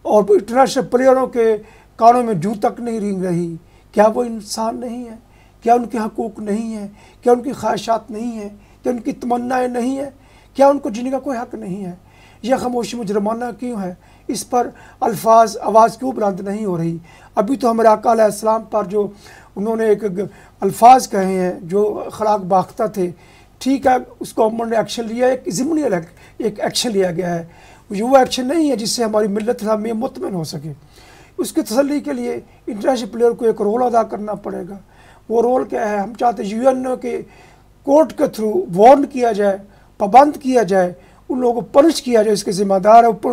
اور انٹرنیشنل پلیئروں کے کانوں میں جوں تک نہیں رینگ رہی. کیا وہ انسان نہیں ہے؟ کیا ان کے حقوق نہیں ہیں؟ کیا ان کی خواہشات نہیں ہیں؟ کیا ان کی تمنائیں نہیں ہیں؟ کیا ان کو جینے کا کوئی حق نہیں ہے؟ یہ خاموشی مجرمانہ کیوں ہے؟ اس پر الفاظ آواز کیوں بلند نہیں ہو رہی؟ ابھی تو ہمارے آقا علیہ السلام پر جو انہوں نے ایک الفاظ کہے ہیں جو اخلاق باختہ تھے, ٹھیک ہے, اس گورنمنٹ نے ایکشن لیا, ایک ضمنی ایک ایکشن لیا گیا ہے, وہ ایکشن نہیں ہے جس سے ہماری ملت اسلامیہ مطمئن ہو سکے. اس کی تسلی کے لیے انٹرنیشنل پلیئر کو ایک رول ادا کرنا پڑے گا. وہ رول کیا ہے؟ ہم چاہتے ہیں UN کے کورٹ کے تھرو وارن کیا جائے, پابند کیا جائے، ان لوگوں کو پنش کیا جائے، اس کے ذمہ دار ہے اوپر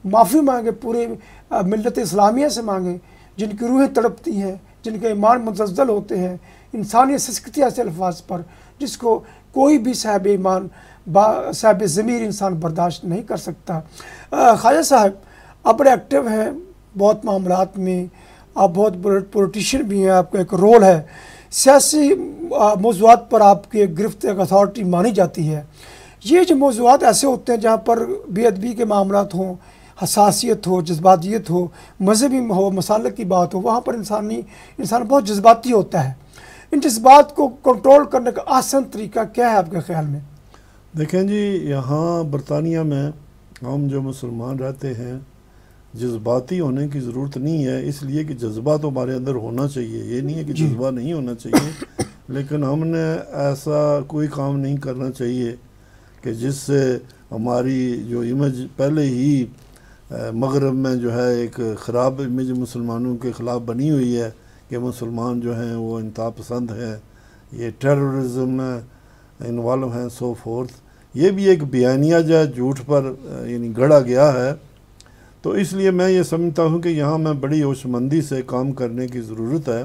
معافی مانگے، پورے ملت اسلامیہ سے مانگے، جن کی روحیں تڑپتی ہیں، جن کے ایمان متزلزل ہوتے ہیں انسانی سسکتی ایسے الفاظ پر، جس کو کوئی بھی صاحب ایمان صاحب ضمیر انسان برداشت نہیں کر سکتا۔ خواجہ صاحب آپ بڑے ایکٹیو ہیں بہت معاملات میں، آپ بہت بڑے پولیٹیشین بھی ہیں، آپ کا ایک رول ہے، سیاسی موضوعات پر آپ کی ایک گرفت ایک اتھارٹی مانی جاتی ہے۔ یہ جو موضوعات ایسے ہوتے ہیں جہاں پر بے ادبی کے معاملات ہوں، حساسیت ہو، جذباتیت ہو، مذہبی ہو، مسالک کی بات ہو، وہاں پر انسان بہت جذباتی ہوتا ہے۔ ان جذبات کو کنٹرول کرنے کا آسان طریقہ کیا ہے آپ کے خیال میں؟ دیکھیں جی، یہاں برطانیہ میں ہم جو مسلمان رہتے ہیں جذباتی ہونے کی ضرورت نہیں ہے، اس لیے کہ جذبہ تو ہمارے اندر ہونا چاہیے، یہ نہیں ہے کہ جذبہ نہیں ہونا چاہیے، لیکن ہم نے ایسا کوئی کام نہیں کرنا چاہیے کہ جس سے ہماری جو امیج پہلے ہی مغرب میں جو ہے ایک خراب امیج مسلمانوں کے خلاف بنی ہوئی ہے کہ مسلمان جو ہیں وہ انتہا پسند ہیں، یہ ٹیررزم میں انوالو ہیں، سو فورتھ، یہ بھی ایک بیانیہ جو ہے جھوٹ پر یعنی گڑھا گیا ہے۔ تو اس لیے میں یہ سمجھتا ہوں کہ یہاں میں بڑی ہوش مندی سے کام کرنے کی ضرورت ہے۔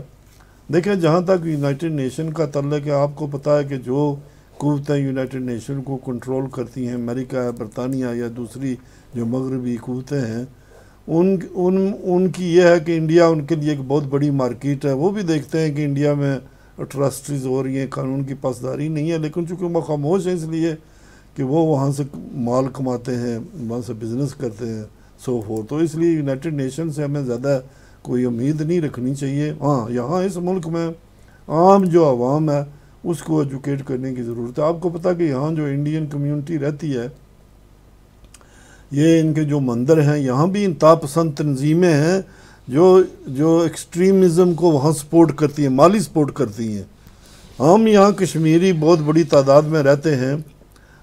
دیکھیں جہاں تک یونائٹڈ نیشن کا تعلق ہے، آپ کو پتہ ہے کہ جو قوتیں یونائٹڈ نیشن کو کنٹرول کرتی ہیں، امریکہ ہے، برطانیہ یا دوسری جو مغربی قوتیں ہیں، ان کی یہ ہے کہ انڈیا ان کے لیے ایک بہت بڑی مارکیٹ ہے۔ وہ بھی دیکھتے ہیں کہ انڈیا میں اٹراسٹریز ہو رہی ہیں، قانون کی پاسداری نہیں ہے، لیکن چونکہ وہ خاموش ہیں اس لیے کہ وہ وہاں سے مال کماتے ہیں، وہاں سے بزنس کرتے ہیں، سو فور۔ تو اس لیے یونائٹڈ نیشن سے ہمیں زیادہ کوئی امید نہیں رکھنی چاہیے۔ ہاں، یہاں اس ملک میں عام جو عوام ہے اس کو ایجوکیٹ کرنے کی ضرورت ہے۔ آپ کو پتہ کہ یہاں جو انڈین کمیونٹی رہتی ہے، یہ ان کے جو مندر ہیں، یہاں بھی انتہا پسند تنظیمیں ہیں جو ایکسٹریمزم کو وہاں سپورٹ کرتی ہیں، مالی سپورٹ کرتی ہیں۔ ہم یہاں کشمیری بہت بڑی تعداد میں رہتے ہیں،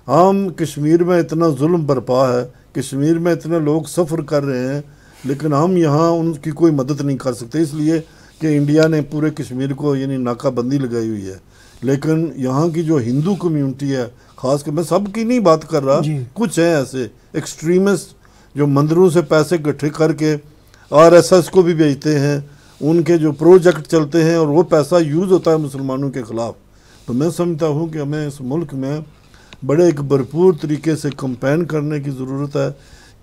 ہم کشمیر میں اتنا ظلم برپا ہے، کشمیر میں اتنے لوگ سفر کر رہے ہیں، لیکن ہم یہاں ان کی کوئی مدد نہیں کر سکتے، اس لیے کہ انڈیا نے پورے کشمیر کو یعنی ناکہ بندی لگائی ہوئی ہے۔ لیکن یہاں کی جو ہندو کمیونٹی ہے، خاص کر میں سب کی نہیں بات کر رہا، کچھ ہیں ایسے ایکسٹریمسٹ جو مندروں سے پیسے اکٹھے کر کے RSS کو بھی بیچتے ہیں، ان کے جو پروجیکٹ چلتے ہیں اور وہ پیسہ یوز ہوتا ہے مسلمانوں کے خلاف۔ تو میں سمجھتا ہوں کہ ہمیں اس ملک میں بڑے ایک بھرپور طریقے سے کمپین کرنے کی ضرورت ہے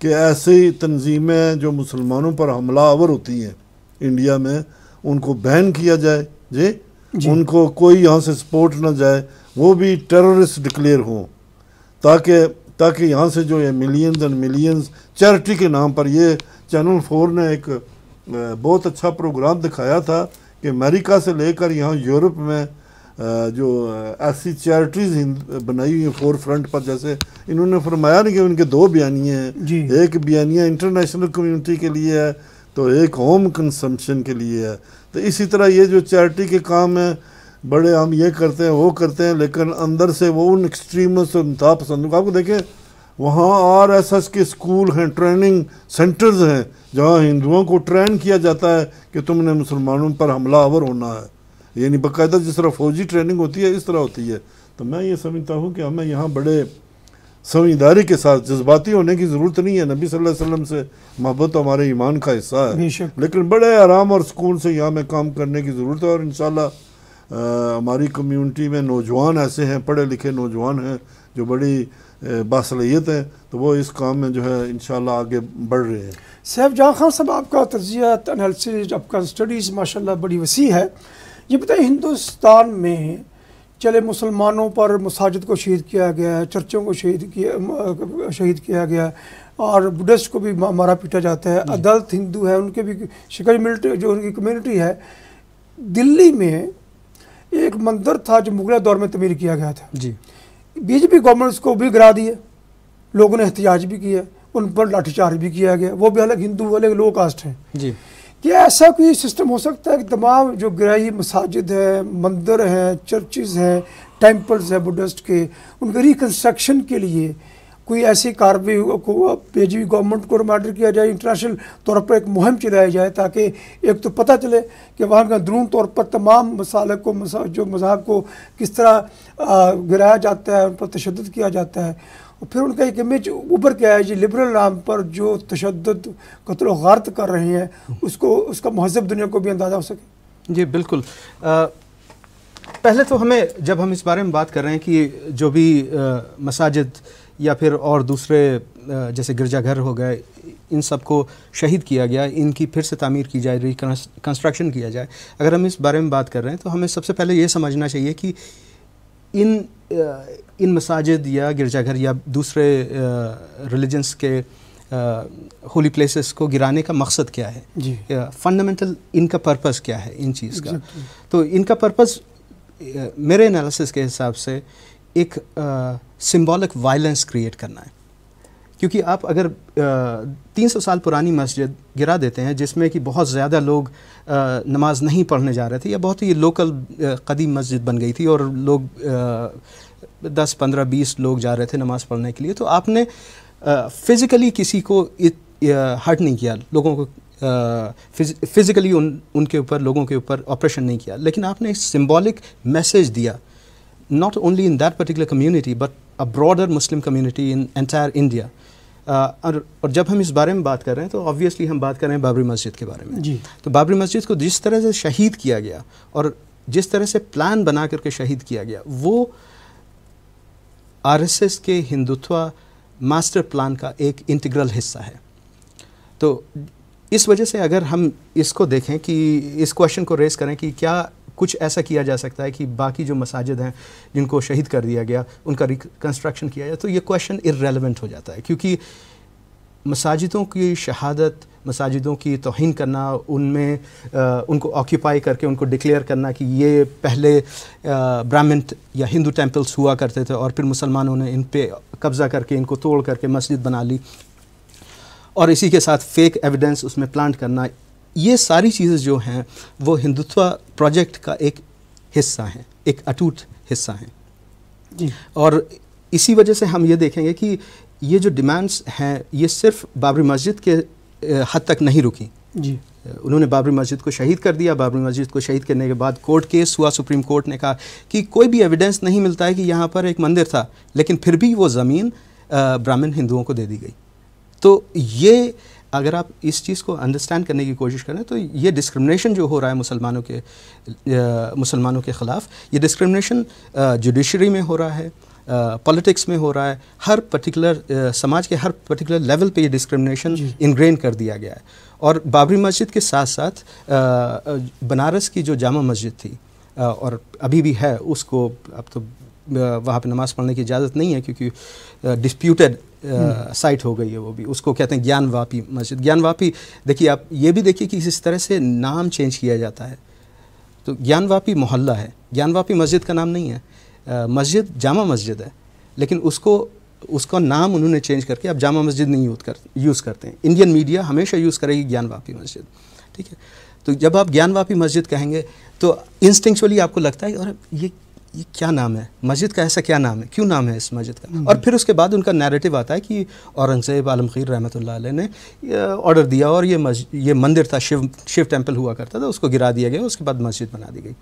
کہ ایسی تنظیمیں جو مسلمانوں پر حملہ آور ہوتی ہیں انڈیا میں، ان کو بین کیا جائے، ان کو کوئی یہاں سے سپورٹ نہ جائے، وہ بھی ٹیررسٹ ڈکلیئر ہوں، تاکہ یہاں سے جو یہ ملینز اینڈ ملینز چیریٹی کے نام پر، یہ چینل 4 نے ایک بہت اچھا پروگرام دکھایا تھا کہ امریکہ سے لے کر یہاں یورپ میں جو ایسی چیریٹیز بنائی ہوئی ہیں فور فرنٹ پر، جیسے انہوں نے فرمایا نہیں کہ ان کے 2 بیانیے ہیں، ایک بیانیہ انٹرنیشنل کمیونٹی کے لیے ہے تو ایک ہوم کنسمپشن کے لیے ہے۔ تو اسی طرح یہ جو چیریٹی کے کام ہیں بڑے ہم یہ کرتے ہیں وہ کرتے ہیں، لیکن اندر سے وہ ان ایکسٹریمسٹ اور انتہا پسندوں کو آپ کو دیکھیں، وہاں RSS کے اسکول ہیں، ٹریننگ سینٹرز ہیں جہاں ہندوؤں کو ٹرین کیا جاتا ہے کہ تم نے مسلمانوں پر حملہ آور ہونا ہے، یعنی باقاعدہ جس طرح فوجی ٹریننگ ہوتی ہے اس طرح ہوتی ہے۔ تو میں یہ سمجھتا ہوں کہ ہمیں یہاں بڑے سمجھداری کے ساتھ، جذباتی ہونے کی ضرورت نہیں ہے، نبی صلی اللہ علیہ وسلم سے محبت ہمارے ایمان کا حصہ ہے، لیکن بڑے آرام اور سکون سے یہاں میں کام کرنے کی ضرورت ہے۔ اور انشاءاللہ ہماری کمیونٹی میں نوجوان ایسے ہیں، پڑھے لکھے نوجوان ہیں جو بڑی باصلاحیت ہیں، تو وہ اس کام میں جو ہے انشاءاللہ آگے بڑھ رہے ہیں۔ سیف جہاں خان صاحب، آپ کا تجزیات انالیسز، آپ کا اسٹڈیز ماشاءاللہ بڑی وسیع ہے، یہ بتائیں ہندوستان میں چلے مسلمانوں پر مساجد کو شہید کیا گیا ہے، چرچوں کو شہید کیا گیا ہے، اور بدھسٹ کو بھی مارا پیٹا جاتا ہے، عدالت ہندو ہے، ان کے بھی شکاری ملٹری جو ان کی کمیونٹی ہے۔ دلی میں ایک مندر تھا جو مغلیہ دور میں تعمیر کیا گیا تھا، BJP گورنمنٹ اس کو بھی گرا دیا، لوگوں نے احتجاج بھی کیا، ان پر لاٹھی چارج بھی کیا گیا، وہ بھی الگ ہندو الگ لو کاسٹ ہیں۔ کیا ایسا کوئی سسٹم ہو سکتا ہے کہ تمام جو گرائی مساجد ہیں، مندر ہیں، چرچز ہیں، ٹیمپلز ہیں بدھسٹ کے، ان کے ریکنسٹرکشن کے لیے کوئی ایسی کارروائی کو بھیجی ہوئی گورنمنٹ کو ریمائنڈر کیا جائے، انٹرنیشنل طور پر ایک مہم چلائی جائے تاکہ ایک تو پتہ چلے کہ وہاں کا اندرون طور پر تمام مسالک کو جو مذاہب کو کس طرح گرایا جاتا ہے، ان پر تشدد کیا جاتا ہے، اور پھر ان کا ایک امیج ابھر کے آیا جی لبرل نام پر جو تشدد قتل و غارت کر رہے ہیں اس کا مہذب دنیا کو بھی اندازہ ہو سکے۔ جی بالکل۔ پہلے تو ہمیں جب ہم اس بارے میں بات کر رہے ہیں کہ جو بھی مساجد یا پھر اور دوسرے جیسے گرجا گھر ہو گئے ان سب کو شہید کیا گیا، ان کی پھر سے تعمیر کی جائے، ریکنسٹرکشن کیا جائے، اگر ہم اس بارے میں بات کر رہے ہیں تو ہمیں سب سے پہلے یہ سمجھنا چاہیے کہ ان مساجد یا گرجا گھر یا دوسرے ریلیجنس کے ہولی پلیسز کو گرانے کا مقصد کیا ہے، جی فنڈامنٹل ان کا پرپس کیا ہے ان چیز کا۔ تو ان کا پرپس میرے انالیسس کے حساب سے ایک سمبولک وائلنس کریٹ کرنا ہے، کیونکہ آپ اگر 300 سال پرانی مسجد گرا دیتے ہیں جس میں کہ بہت زیادہ لوگ نماز نہیں پڑھنے جا رہے تھے، یا بہت ہی لوکل قدیم مسجد بن گئی تھی اور لوگ 10 15 20 لوگ جا رہے تھے نماز پڑھنے کے لیے، تو آپ نے فزیکلی کسی کو ہرٹ نہیں کیا، لوگوں کو فزیکلی ان کے اوپر لوگوں کے اوپر آپریشن نہیں کیا، لیکن آپ نے ایک سمبولک میسیج دیا، not only in that particular community but a broader Muslim community in entire India۔ اور جب ہم اس بارے میں بات کر رہے ہیں تو obviously ہم بات کر رہے ہیں بابری مسجد کے بارے میں۔ جی تو بابری مسجد کو جس طرح سے شہید کیا گیا اور جس طرح سے پلان بنا کر کے شہید کیا گیا، وہ RSS کے ہندوتوا ماسٹر پلان کا ایک انٹیگرل حصہ ہے۔ تو اس وجہ سے اگر ہم اس کو دیکھیں کہ اس کویشچن کو ریز کریں کہ کیا کچھ ایسا کیا جا سکتا ہے کہ باقی جو مساجد ہیں جن کو شہید کر دیا گیا ان کا ریکنسٹرکشن کیا جائے، تو یہ کویشچن ارریلیونٹ ہو جاتا ہے، کیونکہ مساجدوں کی شہادت، مساجدوں کی توہین کرنا، ان میں ان کو آکیوپائی کر کے ان کو ڈکلیئر کرنا کہ یہ پہلے برہمن یا ہندو ٹیمپلز ہوا کرتے تھے اور پھر مسلمانوں نے ان پہ قبضہ کر کے ان کو توڑ کر کے مسجد بنا لی، اور اسی کے ساتھ فیک ایویڈنس اس میں پلانٹ کرنا، یہ ساری چیزیں جو ہیں وہ ہندوتوا پروجیکٹ کا ایک حصہ ہیں، ایک اٹوٹ حصہ ہیں۔ جی اور اسی وجہ سے ہم یہ دیکھیں گے کہ یہ جو ڈیمانڈز ہیں یہ صرف بابری مسجد کے حد تک نہیں رکی۔ جی انہوں نے بابری مسجد کو شہید کر دیا، بابری مسجد کو شہید کرنے کے بعد کورٹ کیس ہوا، سپریم کورٹ نے کہا کہ کوئی بھی ایویڈنس نہیں ملتا ہے کہ یہاں پر ایک مندر تھا، لیکن پھر بھی وہ زمین برہمن ہندوؤں کو دے دی گئی۔ تو یہ اگر آپ اس چیز کو انڈرسٹینڈ کرنے کی کوشش کریں تو یہ ڈسکرمنیشن جو ہو رہا ہے مسلمانوں کے خلاف، یہ ڈسکرمنیشن جوڈیشری میں ہو رہا ہے، پولیٹکس میں ہو رہا ہے، ہر پرٹیکولر سماج کے ہر پرٹیکولر لیول پہ یہ ڈسکرمنیشن انگرین کر دیا گیا ہے۔ اور بابری مسجد کے ساتھ ساتھ بنارس کی جو جامع مسجد تھی اور ابھی بھی ہے، اس کو اب تو وہاں پہ نماز پڑھنے کی اجازت نہیں ہے کیونکہ ڈسپیوٹیڈ سائٹ ہو گئی ہے، وہ بھی اس کو کہتے ہیں گیان واپی مسجد۔ گیان واپی دیکھیے، آپ یہ بھی دیکھیے کہ اس طرح سے نام چینج کیا جاتا ہے، تو گیان واپی محلہ ہے، گیان واپی مسجد کا نام نہیں ہے، مسجد جامع مسجد ہے، لیکن اس کا نام انہوں نے چینج کر کے اب جامع مسجد نہیں یوز کرتے ہیں۔ انڈین میڈیا ہمیشہ یوز کرے گی گیان واپی مسجد، ٹھیک ہے؟ تو جب آپ گیان واپی مسجد کہیں گے تو انسٹنکچولی آپ کو لگتا ہے اور یہ کیا نام ہے، مسجد کا ایسا کیا نام ہے، کیوں نام ہے اس مسجد کا؟ اور پھر اس کے بعد ان کا نیریٹو آتا ہے کہ اورنگزیب عالمگیر رحمۃ اللہ علیہ نے آرڈر دیا اور یہ مندر تھا، شیو ٹیمپل ہوا کرتا تھا، اس کو گرا دیا گیا، اس کے بعد مسجد بنا دی گئی۔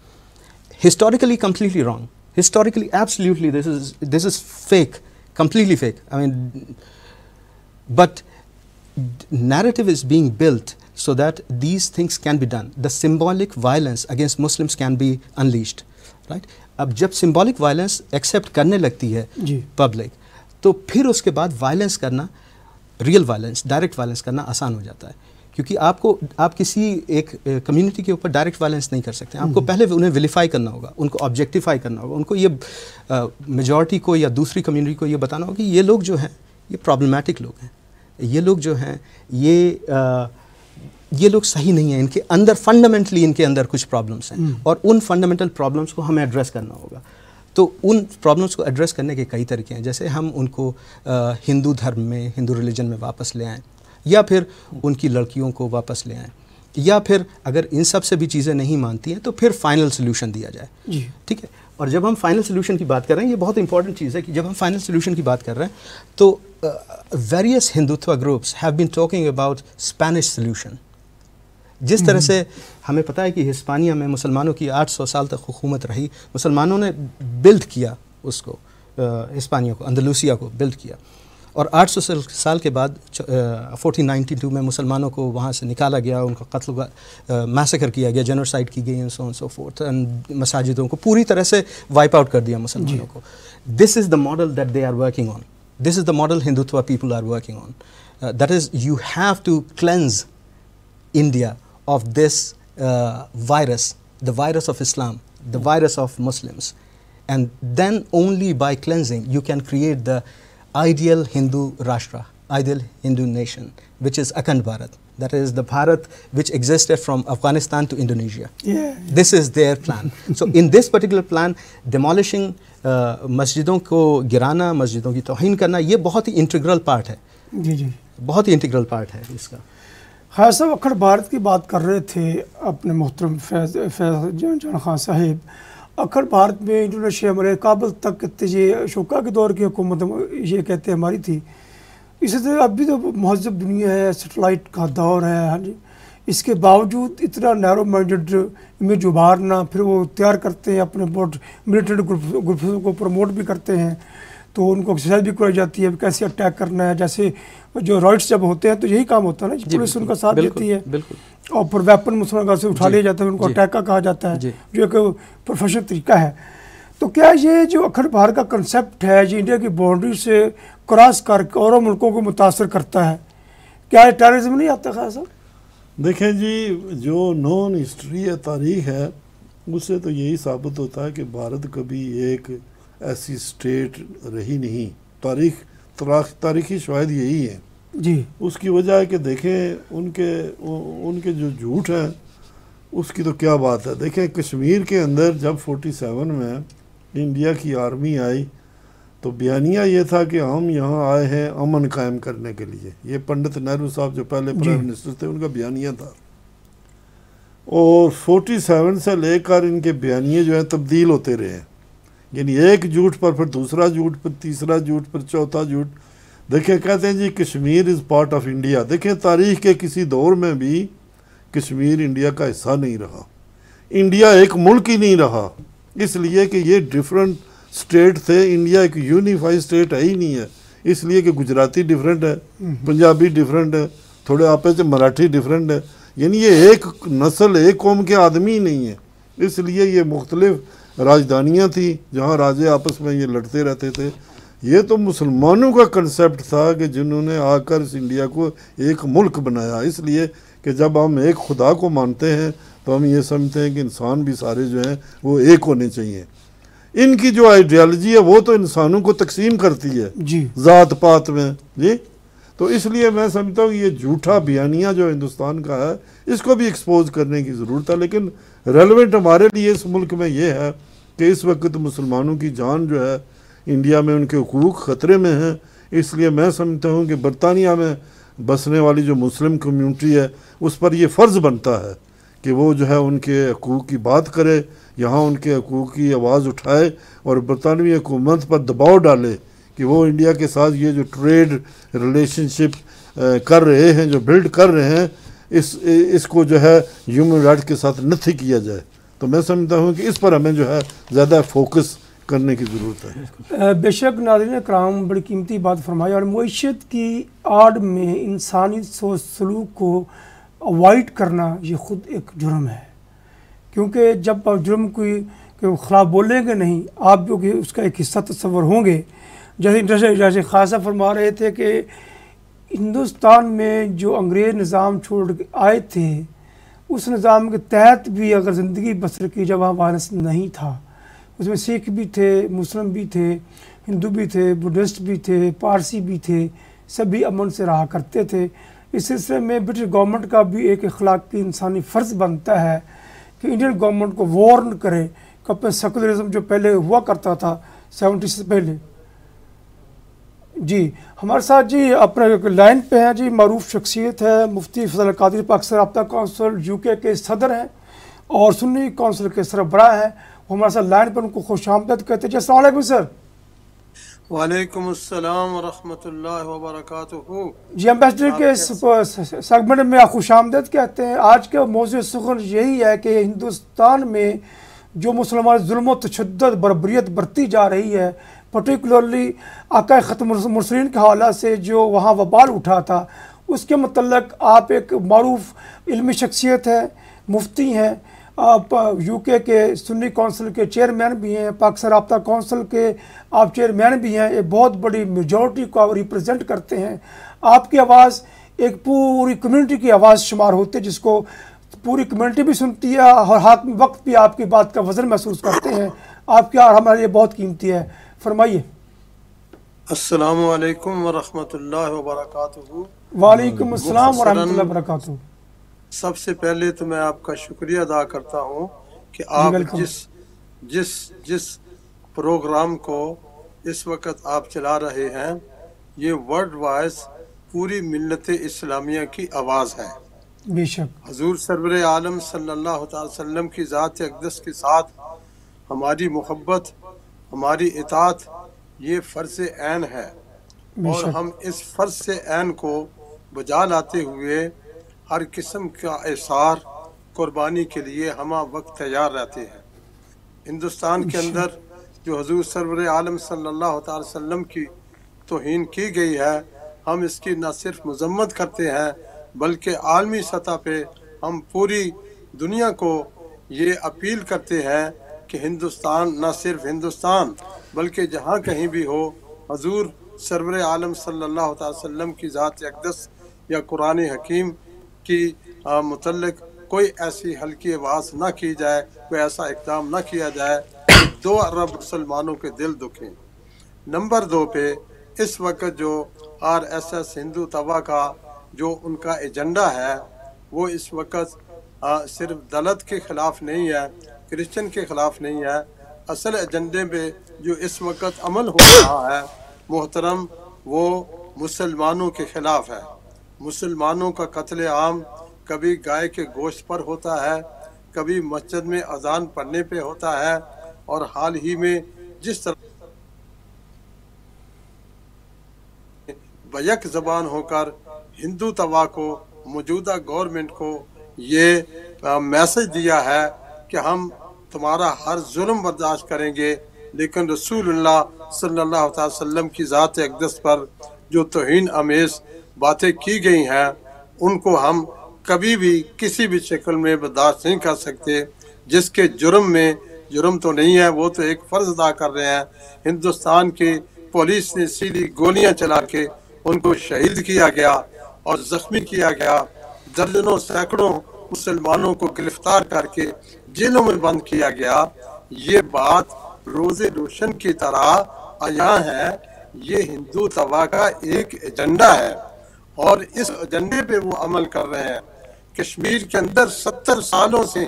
Historically completely wrong, historically absolutely this is fake, completely fake. I mean but narrative is being built so that these things can be done. The symbolic violence against Muslims can be unleashed, right? اب جب symbolic violence accept کرنے لگتی ہے public, تو پھر اس کے بعد violence کرنا، ریئل وائلنس، ڈائریکٹ وائلنس کرنا آسان ہو جاتا ہے، کیونکہ آپ کسی ایک کمیونٹی کے اوپر ڈائریکٹ وائلنس نہیں کر سکتے، آپ کو پہلے انہیں ویلیفائی کرنا ہوگا، ان کو آبجیکٹیفائی کرنا ہوگا، ان کو یہ میجورٹی کو یا دوسری کمیونٹی کو یہ بتانا ہوگا کہ یہ لوگ جو ہیں یہ پرابلمٹک لوگ ہیں، یہ لوگ جو ہیں یہ لوگ صحیح نہیں ہیں، ان کے اندر فنڈامنٹلی ان کے اندر کچھ پرابلمس ہیں، اور ان فنڈامنٹل پرابلمس کو ہمیں ایڈریس کرنا ہوگا۔ تو ان پرابلمس کو ایڈریس کرنے کے کئی طریقے ہیں، جیسے ہم ان کو ہندو دھرم میں، ہندو ریلیجن میں واپس لے آئیں، یا پھر ان کی لڑکیوں کو واپس لے آئیں، یا پھر اگر ان سب سے بھی چیزیں نہیں مانتی ہیں تو پھر فائنل سلیوشن دیا جائے، ٹھیک ہے؟ اور جب ہم فائنل سلیوشن کی بات کر رہے ہیں، یہ بہت امپورٹنٹ چیز ہے کہ جب ہم فائنل سلیوشن کی بات کر رہے ہیں تو various Hindutva groups have been talking about Spanish solution. جس طرح سے ہمیں پتہ ہے کہ ہسپانیہ میں مسلمانوں کی 800 سال تک حکومت رہی، مسلمانوں نے بلڈ کیا اس کو، ہسپانیہ کو، اندلوسیہ کو بلڈ کیا، اور 800 سال کے بعد 1492 میں مسلمانوں کو وہاں سے نکالا گیا، ان کا قتل میسیکر کیا گیا، جینوسائڈ کی گئی، سو آن سو فورتھ، مساجدوں کو پوری طرح سے وائپ آؤٹ کر دیا مسلمانوں کو. This is the model that they are working on. This is the model Hindutva people are working on. That is, you have to cleanse India of this virus, the virus of Islam, the virus of Muslims. And then only by cleansing you can create the ideal Hindu Rashtra, ideal Hindu nation, which is Akhand Bharat. That is the Bharat which existed from Afghanistan to Indonesia. This is their plan. So in this particular plan, demolishing مسجدوں کو گرانا، مسجدوں کی توہین کرنا، یہ بہت ہی integral part ہے. جی بہت ہی انٹیگرل پارٹ ہے اس کا. خیر صاحب، اکھڑ بھارت کی بات کر رہے تھے اپنے محترم فیض جان خان صاحب. اکھڑ بھارت میں انڈونیشیا میں کابل تک یہ اشوکا کے دور کی حکومت یہ کہتے ہیں ہماری تھی. اسی طرح اب بھی تو مہذب دنیا ہے، سیٹلائٹ کا دور ہے. ہاں جی، اس کے باوجود اتنا نیرو مائنڈڈ امیج ابھارنا، پھر وہ تیار کرتے ہیں اپنے بہت ملیٹنٹ گروپوں کو پروموٹ بھی کرتے ہیں، تو ان کو ایکسرسائز بھی کرائی جاتی ہے کیسے اٹیک کرنا ہے. جیسے جو رائٹس جب ہوتے ہیں تو یہی کام ہوتا ہے نا، پولیس ان کا ساتھ دیتی ہے، اور پھر ویپن مسلمان سے اٹھا لیا جاتا ہے، ان کو اٹیکا کہا جاتا ہے، جو ایک پروفیشنل طریقہ ہے. تو کیا یہ جو اکھڑ بھارت کا کنسیپٹ ہے، جو انڈیا کی باؤنڈری سے کراس کر کے اور ملکوں کو متاثر کرتا ہے، کیا یہ ٹیررزم نہیں آتا خیر صاحب؟ دیکھیں جی، جو نون ہسٹری ہے، تاریخ ہے، اس سے تو یہی ثابت ہوتا ہے کہ بھارت کبھی ایک ایسی اسٹیٹ رہی نہیں. تاریخی شواہد یہی ہیں. جی، اس کی وجہ ہے کہ دیکھیں ان کے جو جھوٹ ہیں اس کی تو کیا بات ہے. دیکھیں کشمیر کے اندر جب 47 میں انڈیا کی آرمی آئی تو بیانیہ یہ تھا کہ ہم یہاں آئے ہیں امن قائم کرنے کے لیے. یہ پنڈت نہرو صاحب جو پہلے پرائم منسٹر تھے، ان کا بیانیہ تھا. اور 47 سے لے کر ان کے بیانیے جو ہیں تبدیل ہوتے رہے ہیں. یعنی ایک جھوٹ پر پھر دوسرا جھوٹ، پھر تیسرا جھوٹ، پھر چوتھا جھوٹ. دیکھیں کہتے ہیں جی Kashmir is part of India. دیکھیں تاریخ کے کسی دور میں بھی کشمیر انڈیا کا حصہ نہیں رہا. انڈیا ایک ملک ہی نہیں رہا، اس لیے کہ یہ ڈیفرنٹ اسٹیٹ تھے. انڈیا ایک یونیفائی اسٹیٹ ہے ہی نہیں ہے، اس لیے کہ گجراتی ڈیفرنٹ ہے، پنجابی ڈیفرنٹ ہے، تھوڑے آپس سے مراٹھی ڈیفرنٹ ہے. یعنی یہ ایک نسل، ایک قوم کے آدمی ہی نہیں ہے. اس لیے یہ مختلف راجدھانیاں تھیں جہاں راجے آپس میں یہ لڑتے رہتے تھے. یہ تو مسلمانوں کا کنسیپٹ تھا کہ جنہوں نے آ کر اس انڈیا کو ایک ملک بنایا. اس لیے کہ جب ہم ایک خدا کو مانتے ہیں تو ہم یہ سمجھتے ہیں کہ انسان بھی سارے جو ہیں وہ ایک ہونے چاہیے. ان کی جو آئیڈیالوجی ہے وہ تو انسانوں کو تقسیم کرتی ہے جی ذات پات میں. جی تو اس لیے میں سمجھتا ہوں یہ جھوٹا بیانیہ جو ہندوستان کا ہے اس کو بھی ایکسپوز کرنے کی ضرورت ہے. لیکن ریلیونٹ ہمارے لیے اس ملک میں یہ ہے کہ اس وقت مسلمانوں کی جان جو ہے انڈیا میں، ان کے حقوق خطرے میں ہیں. اس لیے میں سمجھتا ہوں کہ برطانیہ میں بسنے والی جو مسلم کمیونٹی ہے اس پر یہ فرض بنتا ہے کہ وہ جو ہے ان کے حقوق کی بات کرے، یہاں ان کے حقوق کی آواز اٹھائے اور برطانوی حکومت پر دباؤ ڈالے کہ وہ انڈیا کے ساتھ یہ جو ٹریڈ ریلیشن شپ کر رہے ہیں، جو بلڈ کر رہے ہیں، اس کو جو ہے ہیومن رائٹ کے ساتھ نتھی کیا جائے. تو میں سمجھتا ہوں کہ اس پر ہمیں جو ہے زیادہ فوکس کرنے کی ضرورت ہے. بے شک ناظرین کرام، بڑی قیمتی بات فرمائی. اور معیشت کی آڑ میں انسانی سوچ سلوک کو اوائڈ کرنا یہ خود ایک جرم ہے، کیونکہ جب آپ جرم کوئی کے خلاف بولیں گے نہیں، آپ جو کہ اس کا ایک حصہ تصور ہوں گے. جیسے خاصہ فرما رہے تھے کہ ہندوستان میں جو انگریز نظام چھوڑ کے آئے تھے اس نظام کے تحت بھی اگر زندگی بسر کی جب وہاں وائلنس نہیں تھا، اس میں سکھ بھی تھے، مسلم بھی تھے، ہندو بھی تھے، بدھسٹ بھی تھے، پارسی بھی تھے، سبھی امن سے رہا کرتے تھے. اس سلسلے میں برٹش گورنمنٹ کا بھی ایک اخلاقی انسانی فرض بنتا ہے کہ انڈین گورنمنٹ کو وارن کرے کہ اپنے سیکولرزم جو پہلے ہوا کرتا تھا 70 سے پہلے. جی ہمارے ساتھ جی اپنے لائن پہ ہیں جی معروف شخصیت ہے مفتی فضل القادری، پاکستان رابطہ کونسل UK کے صدر ہیں اور سنی کونسل کے سربراہ ہیں. وہ ہمارے ساتھ لائن پر ان کو خوش آمدید کہتے ہیں. جی السلام علیکم سر. وعلیکم السلام ورحمۃ اللہ وبرکاتہ۔ جی ایمبیسڈر کے سیگمنٹ میں خوش آمدید کہتے ہیں۔ آج کا موضوع سخن یہی ہے کہ ہندوستان میں جو مسلمان ظلم و تشدد بربریت برتی جا رہی ہے، پرٹیکولرلی آقا ختم مرسلین کے حوالہ سے جو وہاں وبال اٹھا تھا، اس کے متعلق آپ ایک معروف علمی شخصیت ہیں، مفتی ہیں، آپ یو کے سنی کونسل کے چیئرمین بھی ہیں، پاکستان رابطہ کونسل کے آپ چیئرمین بھی ہیں، ایک بہت بڑی میجورٹی کو آپ ریپرزینٹ کرتے ہیں۔ آپ کی آواز ایک پوری کمیونٹی کی آواز شمار ہوتی ہے، جس کو پوری کمیونٹی بھی سنتی ہے اور حاکم وقت بھی آپ کی بات کا وزن محسوس کرتے ہیں۔ آپ کی ہمارے لیے بہت قیمتی ہے، فرمائیے۔ السلام علیکم ورحمۃ اللہ وبرکاتہ۔ وعلیکم السلام ورحمۃ اللہ وبرکاتہ۔ سب سے پہلے تو میں آپ کا شکریہ ادا کرتا ہوں کہ آپ جس پروگرام کو اس وقت آپ چلا رہے ہیں، یہ ورلڈ وائز پوری ملت اسلامیہ کی آواز ہے۔ بے شک حضور سرور عالم صلی اللہ تعالی وسلم کی ذات اقدس کے ساتھ ہماری محبت، ہماری اطاعت، یہ فرض عین ہے، اور ہم اس فرض عین کو بجا لاتے ہوئے ہر قسم کا احسار قربانی کے لیے ہمہ وقت تیار رہتے ہیں۔ ہندوستان کے اندر جو حضور سرور عالم صلی اللہ تعالی وسلم کی توہین کی گئی ہے، ہم اس کی نہ صرف مذمت کرتے ہیں بلکہ عالمی سطح پہ ہم پوری دنیا کو یہ اپیل کرتے ہیں کہ ہندوستان، نہ صرف ہندوستان بلکہ جہاں کہیں بھی ہو، حضور سرور عالم صلی اللہ تعالی وسلم کی ذات اقدس یا قرآن حکیم کی متعلق کوئی ایسی ہلکی آواز نہ کی جائے، کوئی ایسا اقدام نہ کیا جائے کہ 2 ارب مسلمانوں کے دل دکھیں۔ نمبر 2 پہ اس وقت جو RSS ہندو توا کا جو ان کا ایجنڈا ہے، وہ اس وقت صرف دلت کے خلاف نہیں ہے، کرسچن کے خلاف نہیں ہے۔ اصل ایجنڈے پہ جو اس وقت عمل ہو رہا ہے محترم، وہ مسلمانوں کے خلاف ہے۔ مسلمانوں کا قتل عام کبھی گائے کے گوشت پر ہوتا ہے، کبھی مسجد میں اذان پڑھنے پہ ہوتا ہے، اور حال ہی میں جس طرح بیک زبان ہو کر ہندو توا کو، موجودہ گورنمنٹ کو یہ میسج دیا ہے کہ ہم تمہارا ہر ظلم برداشت کریں گے، لیکن رسول اللہ صلی اللہ علیہ وسلم کی ذات اقدس پر جو توہین آمیز باتیں کی گئی ہیں، ان کو ہم کبھی بھی کسی بھی شکل میں برداشت نہیں کر سکتے۔ جس کے جرم میں جرم تو نہیں ہے، وہ تو ایک فرض ادا کر رہے ہیں۔ ہندوستان کی پولیس نے سیدھی گولیاں چلا کے ان کو شہید کیا گیا اور زخمی کیا گیا، درجنوں سینکڑوں مسلمانوں کو گرفتار کر کے جیلوں میں بند کیا گیا۔ یہ بات روز روشن کی طرح عیاں ہے، یہ ہندو توا کا ایک ایجنڈا ہے، اور اس ایجنڈے پہ وہ عمل کر رہے ہیں۔ کشمیر کے اندر 70 سالوں سے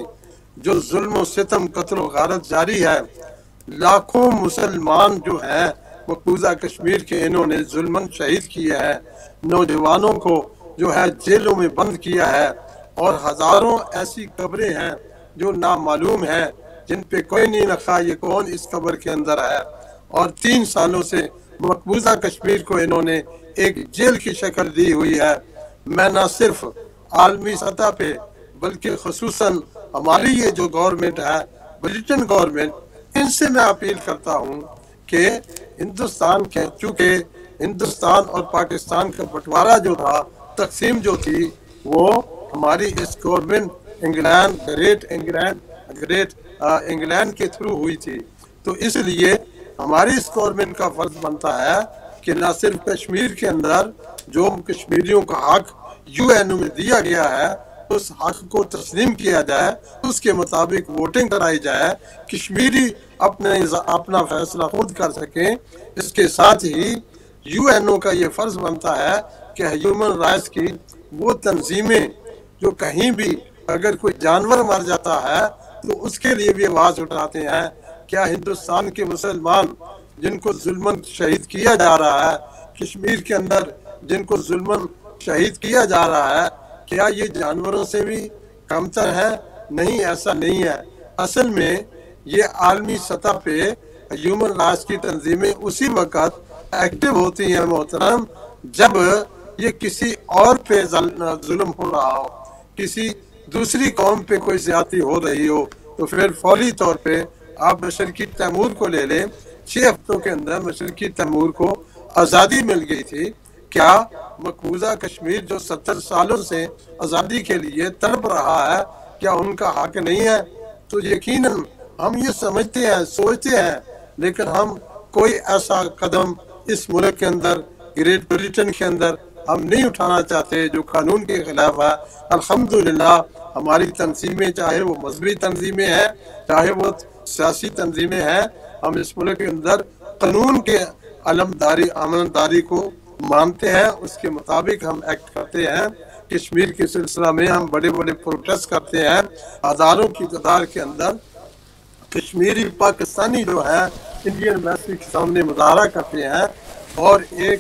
جو ظلم و ستم، قتل و غارت جاری ہے، لاکھوں مسلمان جو ہیں مقبوضہ کشمیر کے انہوں نے ظلمن شہید کیے ہیں، نوجوانوں کو جو ہے جیلوں میں بند کیا ہے، اور ہزاروں ایسی قبریں ہیں جو نامعلوم ہیں، جن پہ کوئی نہیں رکھا یہ کون اس قبر کے اندر ہے، اور 3 سالوں سے مقبوضہ کشمیر کو انہوں نے ایک جیل کی شکل دی ہوئی ہے۔ میں نہ صرف عالمی سطح پہ بلکہ خصوصاً ہماری یہ جو گورنمنٹ ہے، بریٹن گورنمنٹ، ان سے میں اپیل کرتا ہوں کہ ہندوستان کے، چونکہ ہندوستان اور پاکستان کا بٹوارہ جو تھا، تقسیم جو تھی، وہ ہماری اس گورنمنٹ گریٹ انگلینڈ کے تھرو ہوئی تھی۔ تو اس لیے ہماری اس گورنمنٹ کا فرض بنتا ہے کہ نہ صرف کشمیر کے اندر جو کشمیریوں کا حق UN میں دیا گیا ہے، اس حق کو تسلیم کیا جائے، اس کے مطابق ووٹنگ کرائی جائے، کشمیری اپنا فیصلہ خود کر سکیں۔ اس کے ساتھ ہی UNO کا یہ فرض بنتا ہے کہ ہیومن رائٹس کی وہ تنظیمیں جو کہیں بھی اگر کوئی جانور مر جاتا ہے تو اس کے لیے بھی آواز اٹھاتے ہیں۔ کیا ہندوستان کے مسلمان جن کو ظلمن شہید کیا جا رہا ہے، کشمیر کے اندر جن کو ظلمن شہید کیا جا رہا ہے، کیا یہ جانوروں سے بھی کمتر ہے؟ نہیں، ایسا نہیں ہے۔ اصل میں یہ عالمی سطح پہ ہیومن رائٹس کی تنظیمیں اسی وقت ایکٹیو ہوتی ہیں محترم جب یہ کسی اور پہ ظلم ہو رہا ہو، کسی دوسری قوم پہ کوئی زیادتی ہو رہی ہو، تو پھر فوری طور پہ آپ مشرقی تیمور کو لے لیں. 6 ہفتوں کے اندر مشرقی تیمور کو آزادی مل گئی تھی. کیا مقبوضہ کشمیر جو 70 سالوں سے آزادی کے لیے تڑپ رہا ہے، کیا ان کا حق نہیں ہے؟ تو یقیناً ہم یہ سمجھتے ہیں، سوچتے ہیں، لیکن ہم کوئی ایسا قدم اس ملک کے اندر، گریٹ بریٹن کے اندر ہم نہیں اٹھانا چاہتے جو قانون کے خلاف ہے. الحمدللہ ہماری تنظیمیں، چاہے وہ مذہبی تنظیمیں ہیں، چاہے وہ سیاسی تنظیمیں ہیں، ہم اس ملک کے اندر قانون کے امانتداری کو مانتے ہیں، اس کے مطابق ہم ایکٹ کرتے ہیں. کشمیر کے سلسلہ میں ہم بڑے بڑے پروٹیسٹ کرتے ہیں، ہزاروں کی تعداد کے اندر کشمیری پاکستانی جو ہے انڈین ایمبیسی کے سامنے مظاہرہ کرتے ہیں، اور ایک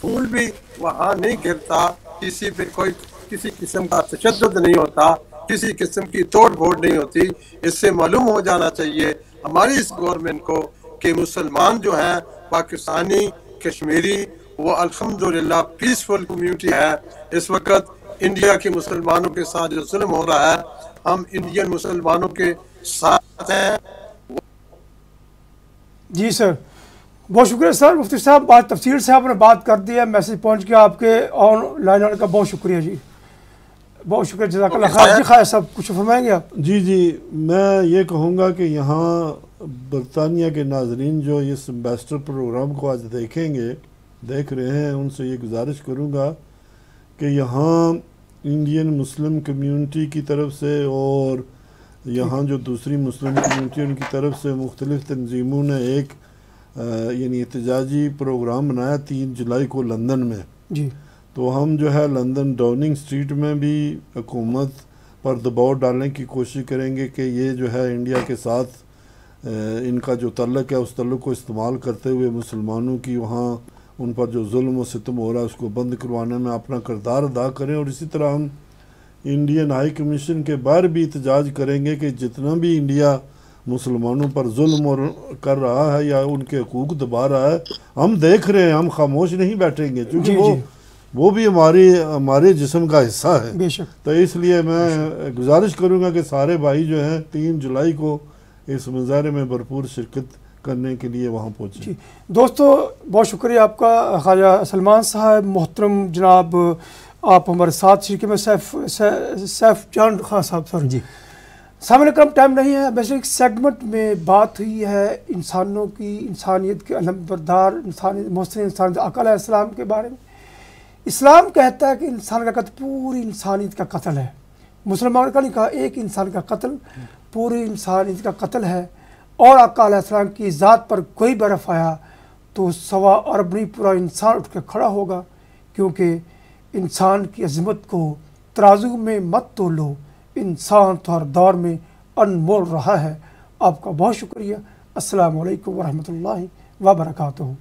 پھول بھی وہاں نہیں گرتا، کسی پہ کوئی کسی قسم کا تشدد نہیں ہوتا، کسی قسم کی توڑ پھوڑ نہیں ہوتی. اس سے معلوم ہو جانا چاہیے ہماری اس گورنمنٹ کو کہ مسلمان جو ہیں پاکستانی کشمیری وہ الحمدللہ پیسفل کمیونٹی ہے. اس وقت انڈیا کے مسلمانوں کے ساتھ جو ظلم ہو رہا ہے، ہم انڈین مسلمانوں کے ساتھ ہیں. جی سر، بہت شکریہ سر. مفتی صاحب بات تفصیل سے آپ نے بات کر دی ہے، میسج پہنچ گیا آپ کے آن لائن آنے کا. بہت شکریہ جی، بہت شکریہ، جزاک اللہ خیر. جی خیر صاحب کچھ فرمائیں گے آپ؟ جی میں یہ کہوں گا کہ یہاں برطانیہ کے ناظرین جو اس امبیسڈر پروگرام کو آج دیکھ رہے ہیں، ان سے یہ گزارش کروں گا کہ یہاں انڈین مسلم کمیونٹی کی طرف سے اور یہاں جو دوسری مسلم کمیونٹی ان کی طرف سے مختلف تنظیموں نے ایک یعنی احتجاجی پروگرام بنایا 3 جولائی کو لندن میں. جی تو ہم جو ہے لندن ڈاؤننگ اسٹریٹ میں بھی حکومت پر دباؤ ڈالنے کی کوشش کریں گے کہ یہ جو ہے انڈیا کے ساتھ ان کا جو تعلق ہے اس تعلق کو استعمال کرتے ہوئے مسلمانوں کی وہاں ان پر جو ظلم و ستم ہو رہا ہے اس کو بند کروانے میں اپنا کردار ادا کریں. اور اسی طرح ہم انڈین ہائی کمیشن کے باہر بھی احتجاج کریں گے کہ جتنا بھی انڈیا مسلمانوں پر ظلم کر رہا ہے یا ان کے حقوق دبا رہا ہے، ہم دیکھ رہے ہیں، ہم خاموش نہیں بیٹھیں گے، کیونکہ وہ بھی ہمارے جسم کا حصہ ہے. بے شک. تو اس لیے میں گزارش کروں گا کہ سارے بھائی جو ہیں 3 جولائی کو اس مظاہرے میں بھرپور شرکت کرنے کے لیے وہاں پہنچیں. جی دوستو، بہت شکریہ آپ کا خواجہ سلمان صاحب. محترم جناب آپ ہمارے ساتھ شرکت میں سیف جان خان صاحب. سر جی سامنے کرم ٹائم نہیں ہے. ویسے ایک سیگمنٹ میں بات ہوئی ہے انسانوں کی، انسانیت کے علم بردار، محسن انسان آقا علیہ السلام کے بارے میں. اسلام کہتا ہے کہ انسان کا قتل پوری انسانیت کا قتل ہے. مسلمان کا نہیں کہا ایک انسان کا قتل پوری انسانیت کا قتل ہے. اور آقا علیہ السلام کی ذات پر کوئی برف آیا تو 1.25 ارب نہیں پورا انسان اٹھ کے کھڑا ہوگا، کیونکہ انسان کی عظمت کو ترازو میں مت تولو، انسان تو ہر دور میں انمول رہا ہے. آپ کا بہت شکریہ. السلام علیکم ورحمۃ اللہ وبرکاتہ.